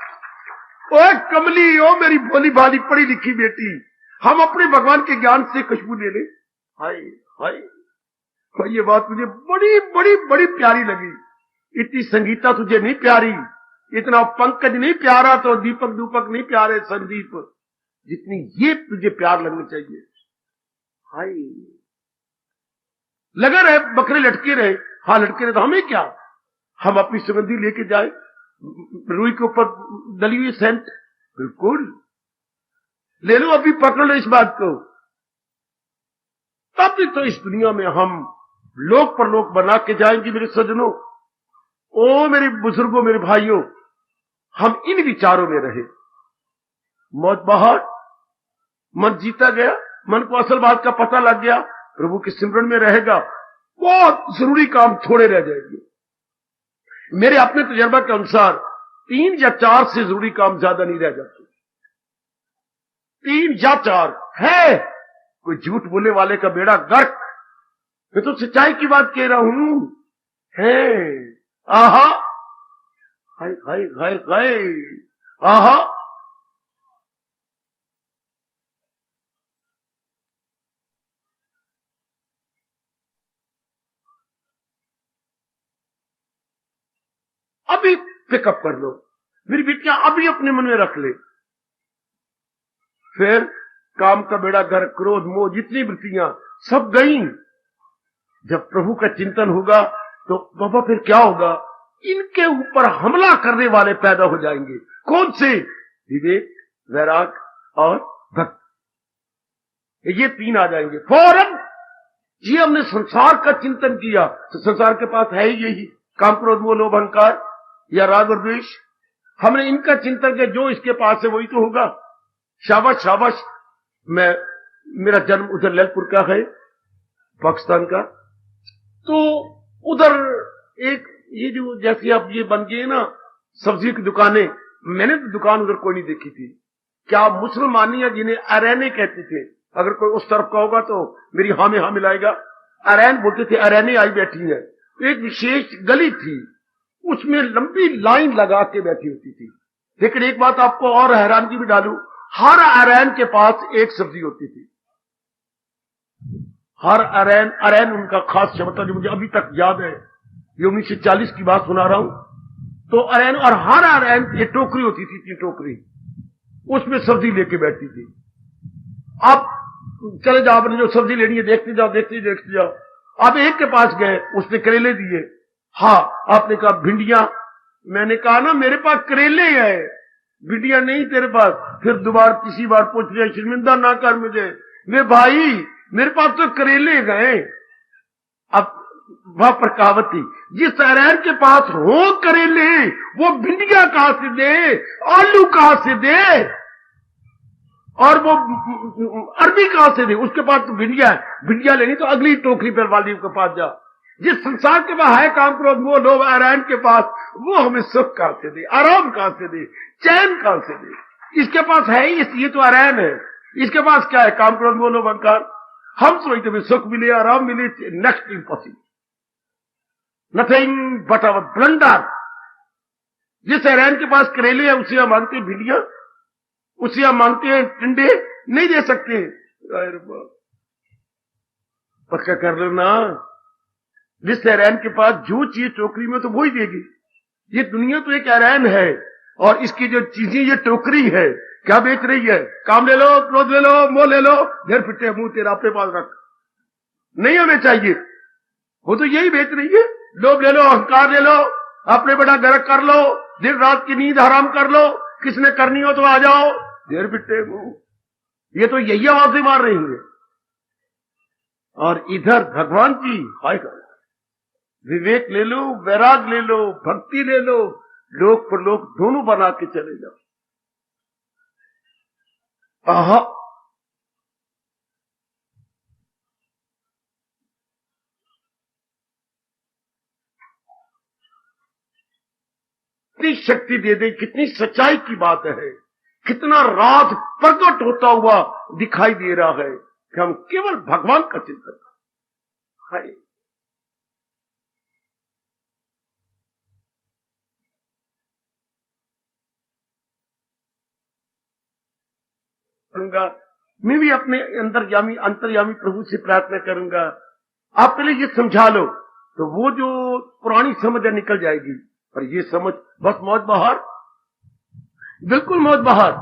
ओए कमली, ओ मेरी भोली भाली पढ़ी लिखी बेटी, हम अपने भगवान के ज्ञान से खुशबू ले लें। हाय हाय, ये बात मुझे बड़ी बड़ी बड़ी प्यारी लगी। इतनी संगीता तुझे नहीं प्यारी, इतना पंकज नहीं प्यारा, तो दीपक दूपक नहीं प्यारे संदीप, जितनी ये तुझे प्यार लगनी चाहिए। हाय, लगा रहे बकरे लटके रहे, हाँ लटके रहे, तो हमें क्या, हम अपनी सुगंधी लेके जाए, रुई के ऊपर डली हुई सेंट, बिल्कुल ले लो, अभी पकड़ लो इस बात को। तब भी तो इस दुनिया में हम लोक परलोक बना के जाएंगे मेरे सज्जनों। ओ मेरे बुजुर्गों, मेरे भाइयों, हम इन विचारों में रहे। मौज बहार, मन जीता गया, मन को असल बात का पता लग गया, प्रभु के सिमरन में रहेगा, बहुत जरूरी काम थोड़े रह जाएंगे। मेरे अपने तजर्बा के अनुसार 3 या 4 से जरूरी काम ज्यादा नहीं रह जाते। 3 या 4 है। कोई झूठ बोलने वाले का बेड़ा गर्क, मैं तो सच्चाई की बात कह रहा हूं। है आहा, हाय हाय हाय हाय, आहा। अभी पिकअप कर लो, मेरी बेटियां अभी अपने मन में रख ले। फिर काम का बेड़ा गर्क, क्रोध, मोह, जितनी वृत्तियां सब गई। जब प्रभु का चिंतन होगा तो बाबा फिर क्या होगा? इनके ऊपर हमला करने वाले पैदा हो जाएंगे। कौन से? विवेक, वैराग और भक्ति। ये 3 आ जाएंगे फौरन। जी हमने संसार का चिंतन किया तो संसार के पास है ही यही, काम, क्रोध, मोह, लोभ, अहंकार या राग और द्वेष। हमने इनका चिंतन किया, जो इसके पास है वही तो होगा। शाबाश शाबाश। मेरा जन्म उधर ललितपुर का है, पाकिस्तान का। तो उधर एक ये जो जैसे अब ये बन गए ना सब्जी की दुकानें, मैंने तो दुकान उधर कोई नहीं देखी थी। क्या मुसलमानियां जिन्हें अरैने कहते थे, अगर कोई उस तरफ का होगा तो मेरी हाँ में हाँ मिलाएगा। अरैन बोलते थे, अरैने आई बैठी है। एक विशेष गली थी, उसमें लंबी लाइन लगा के बैठी होती थी। लेकिन एक बात आपको और हैरानगी भी डालू, हर अरैन के पास एक सब्जी होती थी। हर अरैन उनका खास शब्द था जो मुझे अभी तक याद है। ये 1940 की बात सुना रहा हूं। तो अरैन, और हर अरैन ये टोकरी होती थी, 3 टोकरी, उसमें सब्जी लेके बैठती थी। आप चले जाओ, आपने जो सब्जी लेनी है देखते जाओ देखते जाओ। आप एक के पास गए, उसने करेले दिए। हाँ, आपने कहा भिंडियां। मैंने कहा ना मेरे पास करेले है, भिंडियां नहीं तेरे पास। फिर दोबारा तीसरी बार पूछ लिया, शर्मिंदा ना कर मुझे, वे भाई मेरे पास तो करेले गए। अब वह पर कहावत थी, जिस अरैन के पास हो करेले वो भिंडियां कहां से दे, आलू कहां से दे, और वो अरबी कहां से दे? उसके पास तो भिंडियां लेनी तो अगली टोकरी पर वाली के पास जा। जिस संसार के पास है काम, क्रोध, मोह, लोभ, अरैन के पास, वो हमें सुख कहां से दे, आराम कहां से दे, चैन कहां से दे? इसके पास है ही, ये तो अरैन है। इसके पास क्या है? काम, क्रोध, मोह, लोभ, अहंकार। हम सोचते हैं सुख मिले, आराम मिले, next impossible, nothing but our blunder. जिस अरैन के पास करेले है उसे हम मांगते हैं भिंडियां, उसे हम मांगते हैं टिंडे, नहीं दे सकते। पक्का कर लो ना, जिस अरैन के पास जो चीज टोकरी में तो वही देगी। ये दुनिया तो एक अरैन है, और इसकी जो चीजें ये टोकरी है, क्या बेच रही है? काम ले लो, क्रोध ले लो, मोह ले लो, घर फिटे मुंह तेरा अपने पास रख, नहीं हमें चाहिए। वो तो यही बेच रही है। लोभ ले लो, अहंकार ले लो, अपने बड़ा गर्क कर लो, दिन रात की नींद हराम कर लो, किसने करनी हो तो आ जाओ, देर फिटे मुंह। ये तो यही आवाजें मार रही है। और इधर भगवान की हाय कर, विवेक ले लो, वैराग ले लो, भक्ति ले लो, लोक पर लोक दोनों बना के चले जाओ। आहा, कितनी शक्ति दे दे, कितनी सच्चाई की बात है, कितना राज प्रकट होता हुआ दिखाई दे रहा है कि हम केवल भगवान का चिंतन करें। मैं भी अपने अंतर्यामी प्रभु से प्रार्थना करूंगा, आप पहले ये समझा लो, तो वो जो पुरानी समझ है निकल जाएगी। पर ये समझ बस मौज बहार, बिल्कुल मौज बहार,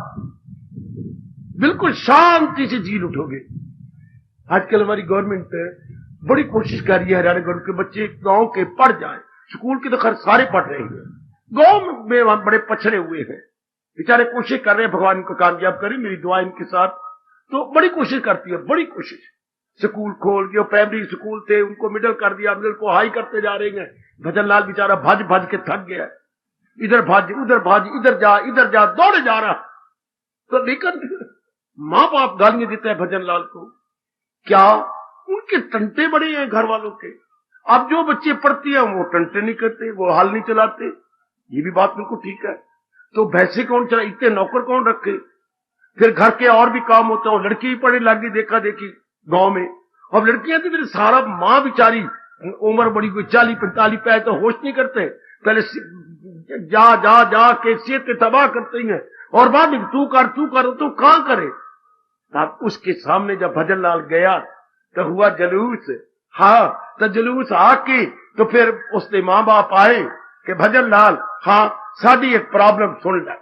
बिल्कुल शांति से जी उठोगे। आजकल हमारी गवर्नमेंट बड़ी कोशिश कर रही है, हरियाणा गवर्नमेंट के बच्चे गांव के पढ़ जाएं। स्कूल के तो खैर सारे पढ़ रहे हैं, गांव में हम बड़े पछड़े हुए हैं, बेचारे कोशिश कर रहे हैं, भगवान इनको कामयाब करे, मेरी दुआ इनके साथ। तो बड़ी कोशिश करती है, बड़ी कोशिश। स्कूल खोल के, प्राइमरी स्कूल थे उनको मिडिल कर दिया, मिडिल को हाई करते जा रहे हैं। भजन लाल बेचारा भज भज के थक गया, इधर भज उधर भज, इधर जा दौड़े जा रहा। तो लेकर माँ बाप गालियां देते हैं भजन लाल को। क्या उनके टंटे बड़े हैं घर वालों के। अब जो बच्चे पढ़ते हैं वो टंटे नहीं करते, वो हाल नहीं चलाते, ये भी बात बिल्कुल ठीक है। तो भैंसे कौन चला, इतने नौकर कौन रखे। फिर घर के और भी काम होते हैं, लड़की भी पढ़ने लगी देखा देखी गांव में। अब लड़कियां तो फिर सारा माँ बेचारी उम्र बड़ी कोई 40-45 पे तो होश नहीं करते, पहले जा जा जा के सेहत के तबाह करते हैं और बाद में तू कर तो कहां करे। तब उसके सामने जब भजन लाल गया तो हुआ जलूस। हाँ, तो जलूस आके तो फिर उसके माँ बाप आए कि भजन लाल हाँ साड़ी एक प्रॉब्लम सुन ले।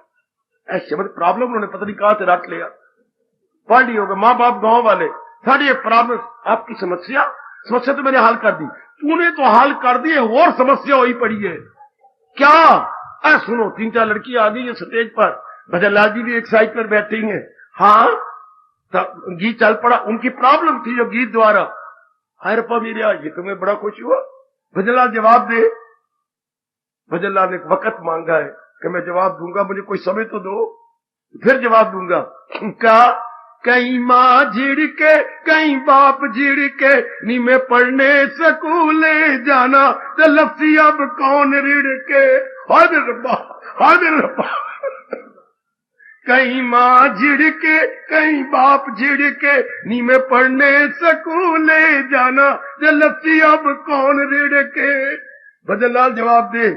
ऐसे शब्द प्रॉब्लम उन्होंने पता नहीं कहां से रट लिया, पढ़ ली होगा माँ बाप गांव वाले। साड़ी एक प्रॉब्लम, आपकी समस्या तो मैंने हल कर दी, तूने तो हल कर दी और समस्या हुई पड़ी है क्या। सुनो 3-4 लड़की आ गई है स्टेज पर, भजन लाल जी भी एक साइड पर बैठी हैं। हाँ, तो गीत चल पड़ा, उनकी प्रॉब्लम थी जो गीत द्वारा। हाय रप्पा मेरा, ये तुम्हें बड़ा खुश हुआ। भजन लाल जवाब दे। भजन लाल ने वक्त मांगा है कि मैं जवाब दूंगा, मुझे कोई समय तो दो, फिर जवाब दूंगा। क्या कहीं माँ झिड़के कहीं बाप झिड़के, नी में पढ़ने स्कूले जाना, तो लफ्सी अब कौन रिड़के। हाय रब्बा कहीं माँ झिड़के कहीं बाप झिड़के, नी में पढ़ने स्कूले जाना, तो लफ्सी अब कौन रिड़के। भजन लाल जवाब दे,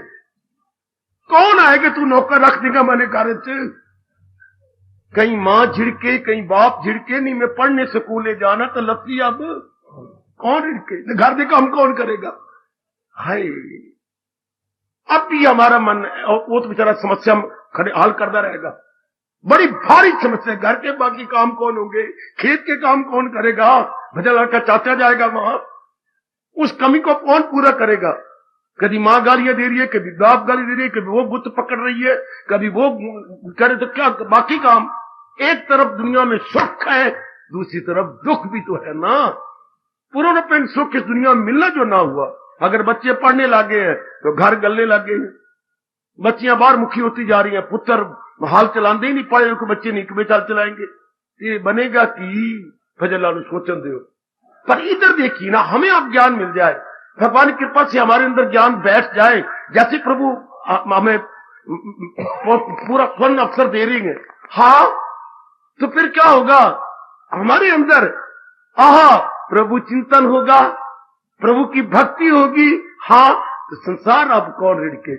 कौन आएगा तू नौकर रख देगा मैंने घर च। कहीं माँ झिड़के कहीं बाप झिड़के, नहीं मैं पढ़ने स्कूले जाना, तो लफ्सी अब कौन रिड़के। घर दे काम कौन करेगा। हाय, अब भी हमारा मन है, और वो तो बेचारा समस्या खड़े हाल करता रहेगा। बड़ी भारी समस्या, घर के बाकी काम कौन होंगे, खेत के काम कौन करेगा। भजन लाल का चाचा जाएगा वहां, उस कमी को कौन पूरा करेगा। कभी माँ गालियां दे रही है, कभी बाप गाली दे रही है, कभी वो बुत पकड़ रही है, कभी वो करे, तो क्या बाकी काम। एक तरफ दुनिया में सुख है, दूसरी तरफ दुख भी तो है ना। पूर्णपेन सुख इस दुनिया में मिलना जो ना हुआ। अगर बच्चे पढ़ने लगे हैं तो घर गलने लगे हैं, बच्चियां बाहर मुखी होती जा रही हैं, पुत्र हाल चलाते ही नहीं, पढ़े को बच्चे नहीं कभी चाल चलाएंगे। ये बनेगा कि भजन लाल सोचन दो। पर इधर देखिए ना, हमें अब ज्ञान मिल जाए, भगवान की कृपा से हमारे अंदर ज्ञान बैठ जाए, जैसे प्रभु हमें पूरा स्वर्ण अवसर दे रही है। हाँ, तो फिर क्या होगा हमारे अंदर, आहा प्रभु चिंतन होगा, प्रभु की भक्ति होगी। हाँ, तो संसार अब कौन रिड़के।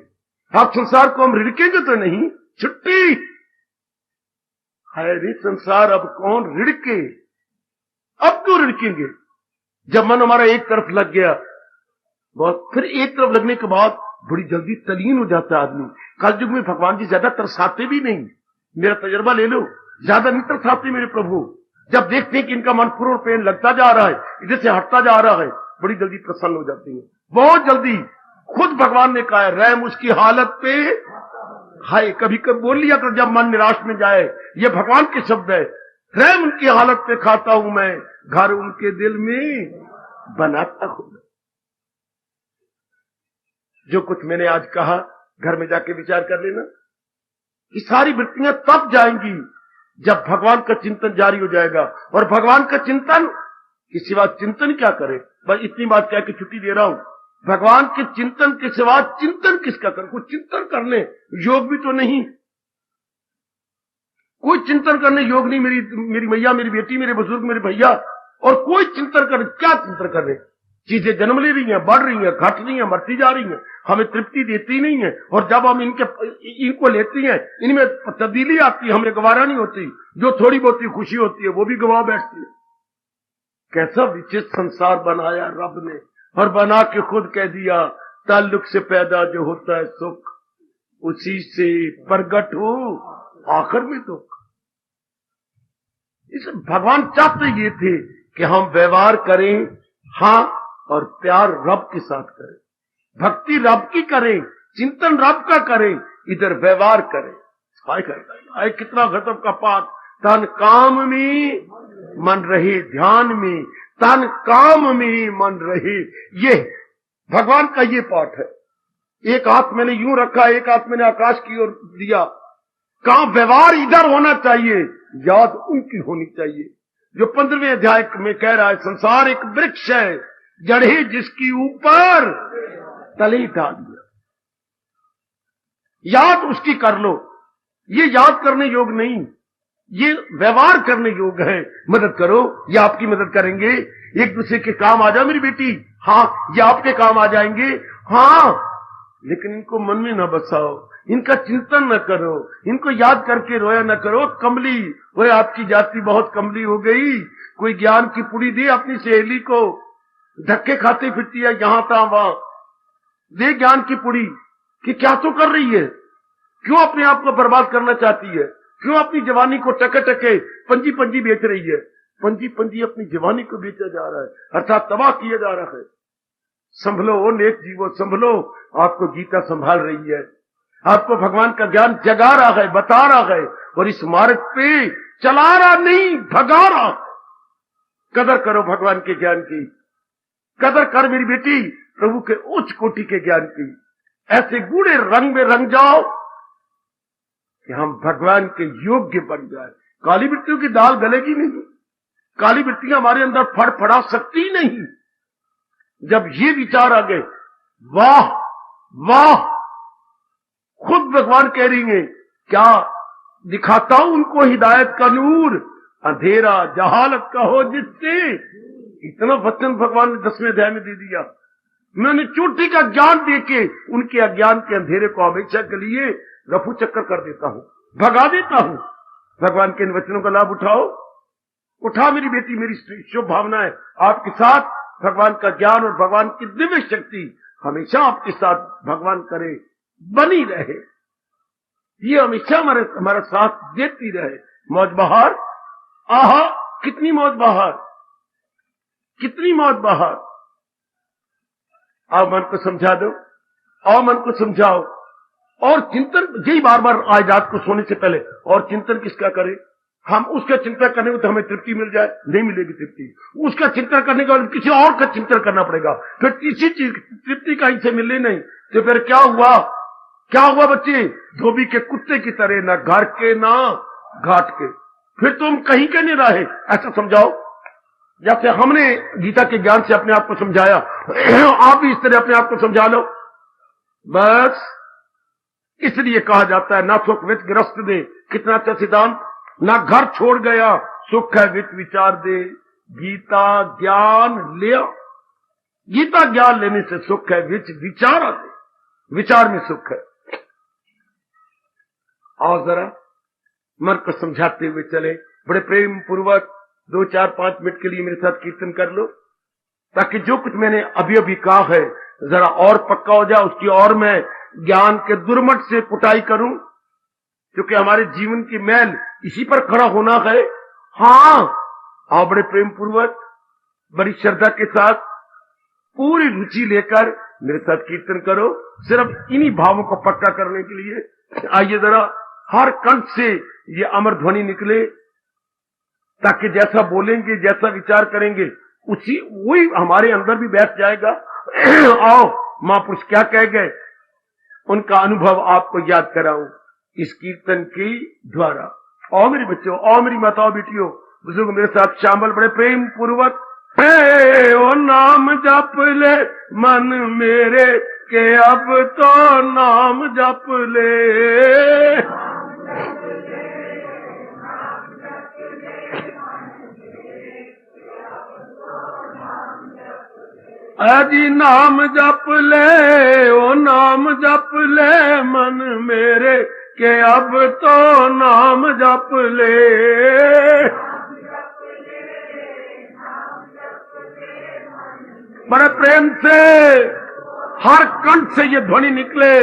अब संसार को हम रिड़केंगे तो नहीं, छुट्टी है रे संसार अब कौन रिड़के। अब क्यों रिड़केंगे, जब मन हमारा एक तरफ लग गया। बहुत फिर एक तरफ लगने के बाद बड़ी जल्दी तलीन हो जाता है आदमी। कल युग में भगवान जी ज्यादा तरसाते भी नहीं, मेरा तजर्बा ले लो, ज्यादा नहीं तरसाते मेरे प्रभु। जब देखते हैं कि इनका मन पूर्ण पेन लगता जा रहा है, इधर से हटता जा रहा है, बड़ी जल्दी प्रसन्न हो जाती है, बहुत जल्दी। खुद भगवान ने कहा है, रहम उसकी हालत पे हाय। कभी कभी बोल लिया तो जब मन निराश में जाए, ये भगवान के शब्द है, रहम उनकी हालत पे खाता हूं मैं, घर उनके दिल में बनाता हूं। जो कुछ मैंने आज कहा घर में जाके विचार कर लेना। ये सारी वृत्तियां तब जाएंगी जब भगवान का चिंतन जारी हो जाएगा। और भगवान का चिंतन के सिवा चिंतन क्या करे। बस इतनी बात कह के छुट्टी दे रहा हूं। भगवान के चिंतन के सिवा चिंतन किसका करे। कुछ चिंतन करने योग भी तो नहीं, कोई चिंतन करने योग नहीं। मेरी मैया, मेरी बेटी, मेरे बुजुर्ग, मेरे भैया, और कोई चिंतन करने, क्या चिंतन करने। चीजें जन्म ले रही हैं, बढ़ रही हैं, घट रही हैं, मरती जा रही हैं, हमें तृप्ति देती नहीं है। और जब हम इनको लेती हैं, इनमें तब्दीली आती है, हमें गवारा नहीं होती। जो थोड़ी बहुत खुशी होती है वो भी गवा बैठती है। कैसा विचित्र संसार बनाया रब ने, और बना के खुद कह दिया, ताल्लुक से पैदा जो होता है सुख, उसी से प्रगट हो आखिर में दुख। इस भगवान चाहते ये थे कि हम व्यवहार करें, हाँ, और प्यार रब के साथ करें, भक्ति रब की करें, चिंतन रब का करें, इधर व्यवहार करें। आए कितना गजब का पाठ। तन काम में मन रहे ध्यान में, तन काम में मन रहे। ये भगवान का ये पाठ है। एक हाथ मैंने यूं रखा, एक हाथ मैंने आकाश की ओर दिया। कहां व्यवहार इधर होना चाहिए, याद उनकी होनी चाहिए। जो 15वें अध्याय में कह रहा है, संसार एक वृक्ष है, जड़े जिसकी ऊपर तले डाल दिया, याद उसकी कर लो। ये याद करने योग नहीं, ये व्यवहार करने योग है। मदद करो, ये आपकी मदद करेंगे। एक दूसरे के काम आ जाओ मेरी बेटी, हाँ ये आपके काम आ जाएंगे, हाँ, लेकिन इनको मन में न बसाओ, इनका चिंतन न करो, इनको याद करके रोया न करो। कमली, वो आपकी जाति बहुत कमली हो गई, कोई ज्ञान की पुड़ी दे अपनी सहेली को, धक्के खाते फिरती है यहां था वहां, दे ज्ञान की पुड़ी कि क्या तो कर रही है, क्यों अपने आप को बर्बाद करना चाहती है, क्यों अपनी जवानी को टके टके पंजी पंजी बेच रही है। पंजी पंजी अपनी जवानी को बेचा जा रहा है, अर्थात तबाह किया जा रहा है। संभलो ओ नेक जीवो, संभलो। आपको गीता संभाल रही है, आपको भगवान का ज्ञान जगा रहा है, बता रहा है, और इस मार्ग पे चला रहा नहीं, भगा रहा। कदर करो भगवान के ज्ञान की, कदर कर मेरी बेटी प्रभु के उच्च कोटि के ज्ञान की। ऐसे गूढ़े रंग में रंग जाओ कि हम भगवान के योग्य बन जाए। काली मिट्टियों की दाल गलेगी नहीं, काली मिट्टियां हमारे अंदर फड़फड़ा सकती नहीं। जब ये विचार आ गए, वाह वाह, खुद भगवान कह रही हैं, क्या दिखाता हूं उनको हिदायत का नूर, अंधेरा जहालत का हो जिससे। इतना वचन भगवान ने 10वें अध्याय में दे दिया। मैंने चोटी का ज्ञान देके उनके अज्ञान के अंधेरे को हमेशा के लिए रफू चक्कर कर देता हूं, भगा देता हूं। भगवान के इन वचनों का लाभ उठाओ, उठा मेरी बेटी, मेरी शुभ भावना है आपके साथ। भगवान का ज्ञान और भगवान की दिव्य शक्ति हमेशा आपके साथ भगवान करे, बनी रहे, ये हमेशा हमारा साथ देती रहे। मौज बहार, आहा कितनी मौज बहार, कितनी मौज बहार। आओ मन को समझा दो, आओ मन को समझाओ। और चिंतन, यही बार बार आज रात को सोने से पहले, और चिंतन किसका करें? हम उसका चिंतन करने में तो हमें तृप्ति मिल जाए, नहीं मिलेगी तृप्ति। उसका चिंतन करने के बाद किसी और का चिंतन करना पड़ेगा, फिर किसी चीज तृप्ति कहीं से मिले नहीं, तो फिर क्या हुआ? क्या हुआ बच्चे? धोबी के कुत्ते की तरह, ना घर के ना घाट के, फिर तुम कहीं के नहीं रहे। ऐसा समझाओ, जैसे हमने गीता के ज्ञान से अपने आप को समझाया, आप भी इस तरह अपने आप को समझा लो। बस इसलिए कहा जाता है, ना सुख विच ग्रस्त दे, कितना अच्छा सिद्धांत, ना घर छोड़ गया, सुख है विच विचार दे। गीता ज्ञान लिया, गीता ज्ञान लेने से सुख है विच विचार दे, विचार में सुख है। आओ जरा मन को समझाते हुए चले, बड़े प्रेम पूर्वक 2, 4, 5 मिनट के लिए मेरे साथ कीर्तन कर लो, ताकि जो कुछ मैंने अभी अभी कहा है जरा और पक्का हो जाए, उसकी और मैं ज्ञान के दुर्मट से पुटाई करूं, क्योंकि हमारे जीवन की मैल इसी पर खड़ा होना है। हाँ, आओ बड़े प्रेम पूर्वक, बड़ी श्रद्धा के साथ, पूरी रुचि लेकर मेरे साथ कीर्तन करो, सिर्फ इन्हीं भावों को पक्का करने के लिए। आइए जरा हर कंठ से ये अमर ध्वनि निकले, ताकि जैसा बोलेंगे, जैसा विचार करेंगे, उसी वही हमारे अंदर भी बैठ जाएगा। आओ महापुरुष क्या कह गए, उनका अनुभव आपको याद कराऊं इस कीर्तन के द्वारा। आओ मेरे बच्चों, आओ मेरी माताओं बेटियों, बुजुर्ग मेरे साथ शामिल बड़े प्रेम पूर्वक। ओ नाम जप ले मन मेरे के, अब तो नाम जप ले। अजी नाम जप ले, ओ नाम जप ले मन मेरे के, अब तो नाम जप ले। बड़े प्रेम से हर कंठ से ये ध्वनि निकले,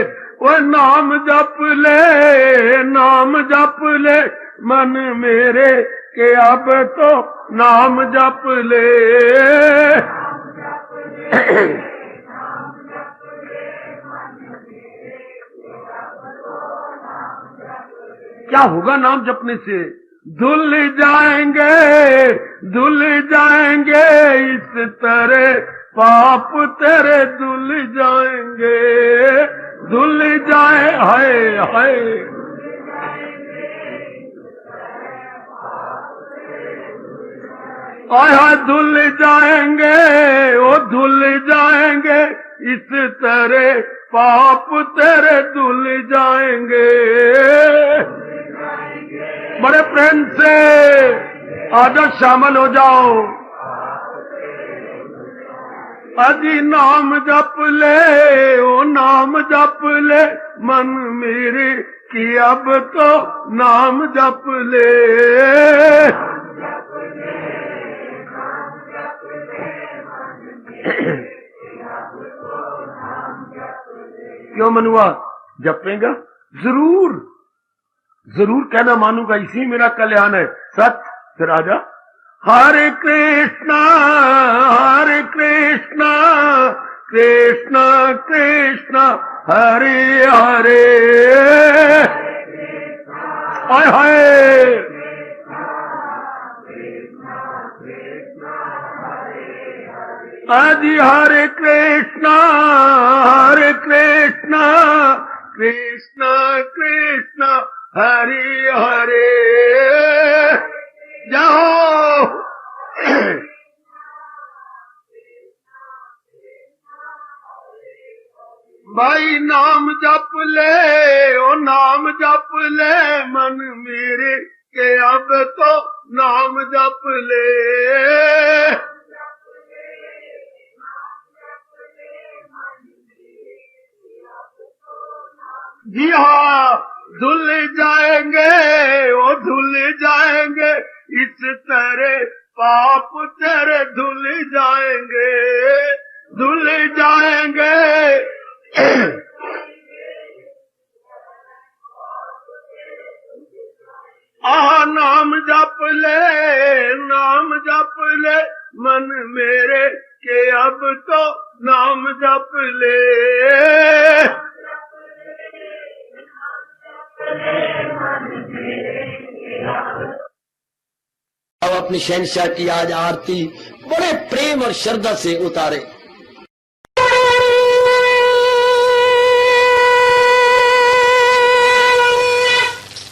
ओ नाम जप ले, नाम जप ले मन मेरे के, अब तो नाम जप ले। क्या होगा नाम जपने से? धुल जाएंगे, धुल जाएंगे इस तरह पाप तेरे, धुल जाएंगे, धुल जाए, हाय हाय आय हाय धुल जाएंगे, ओ धुल जाएंगे, इस तरह पाप तेरे धुल जाएंगे। बड़े प्रेम से आजा शामिल हो जाओ। अजी नाम जप ले, ओ नाम जप ले, मन मेरे की अब तो नाम जप ले। क्यों मनुआ, जपेगा? जरूर जरूर कहना मानूंगा, इसी मेरा कल्याण है। सच फिर आजा। हरे कृष्णा कृष्णा कृष्णा हरे हरे। हाय हाय आदि हरे कृष्णा कृष्णा कृष्णा हरे हरे। जाओ भाई नाम जप ले, ओ नाम जप ले, मन मेरे के अब तो नाम जप ले। जी हाँ धुल जाएंगे, ओ धुल जाएंगे, इस तरह पाप तेरे धुल जाएंगे, धुल जाएंगे। आह नाम जप ले, मन मेरे के अब तो नाम जप ले। अब अपनी शहंशाह की आज आरती बड़े प्रेम और श्रद्धा से उतारे।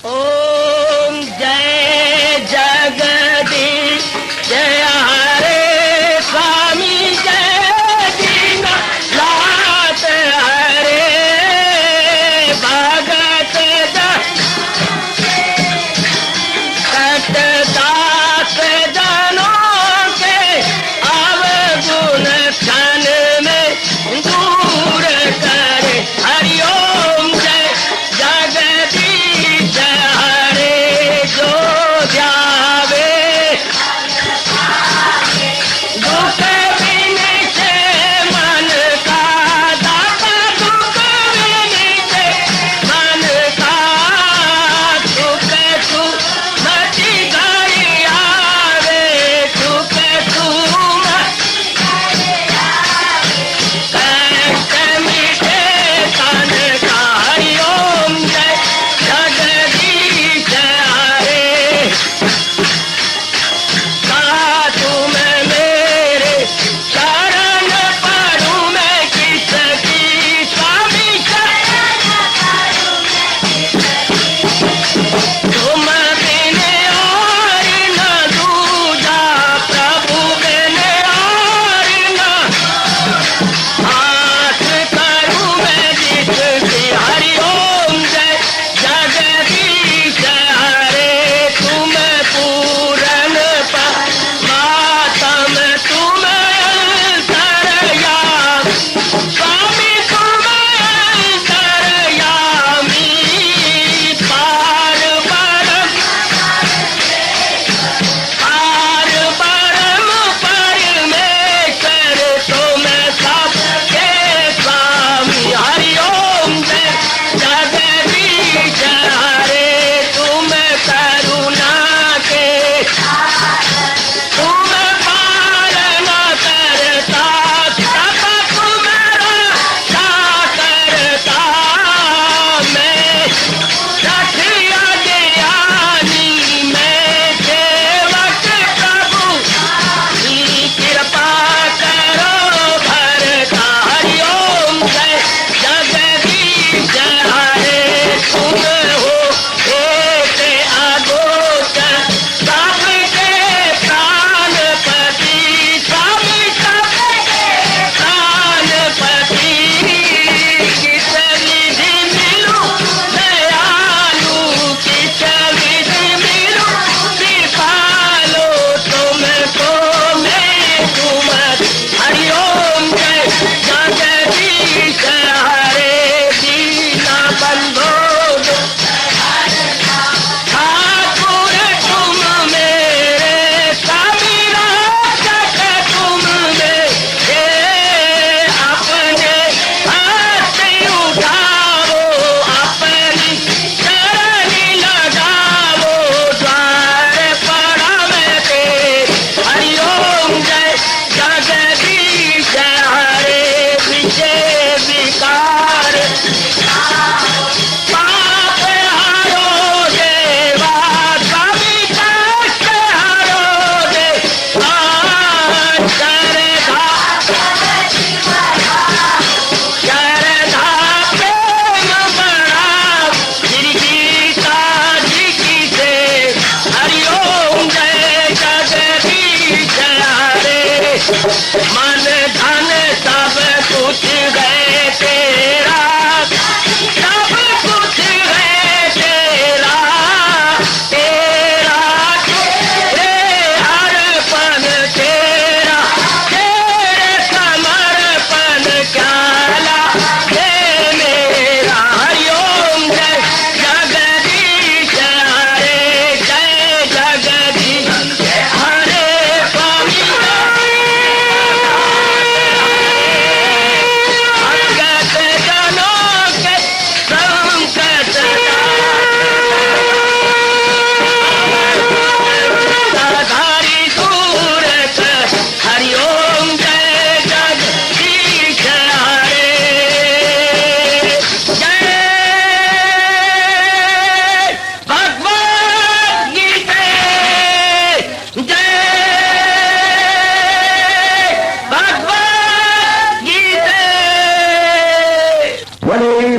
ओम जय जगदीश जय हरे स्वामी जय दीनानाथ हरे भगत दास जनों के अवगुण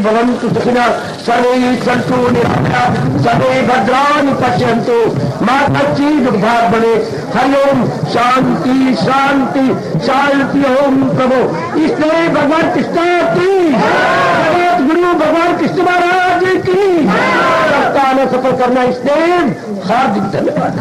भवन्तु सुखिनः सर्वे सन्तु निरामयाः सर्वे भद्राणि पश्यन्तु मा कश्चित् दुःखात् भवेत्। हरि ओम शांति शांति शांति। ओम प्रभु इसलिए भगवान कृष्ण की जगत गुरु भगवान कृष्ण महाराज की सफल करना इसलिए हार्दिक धन्यवाद।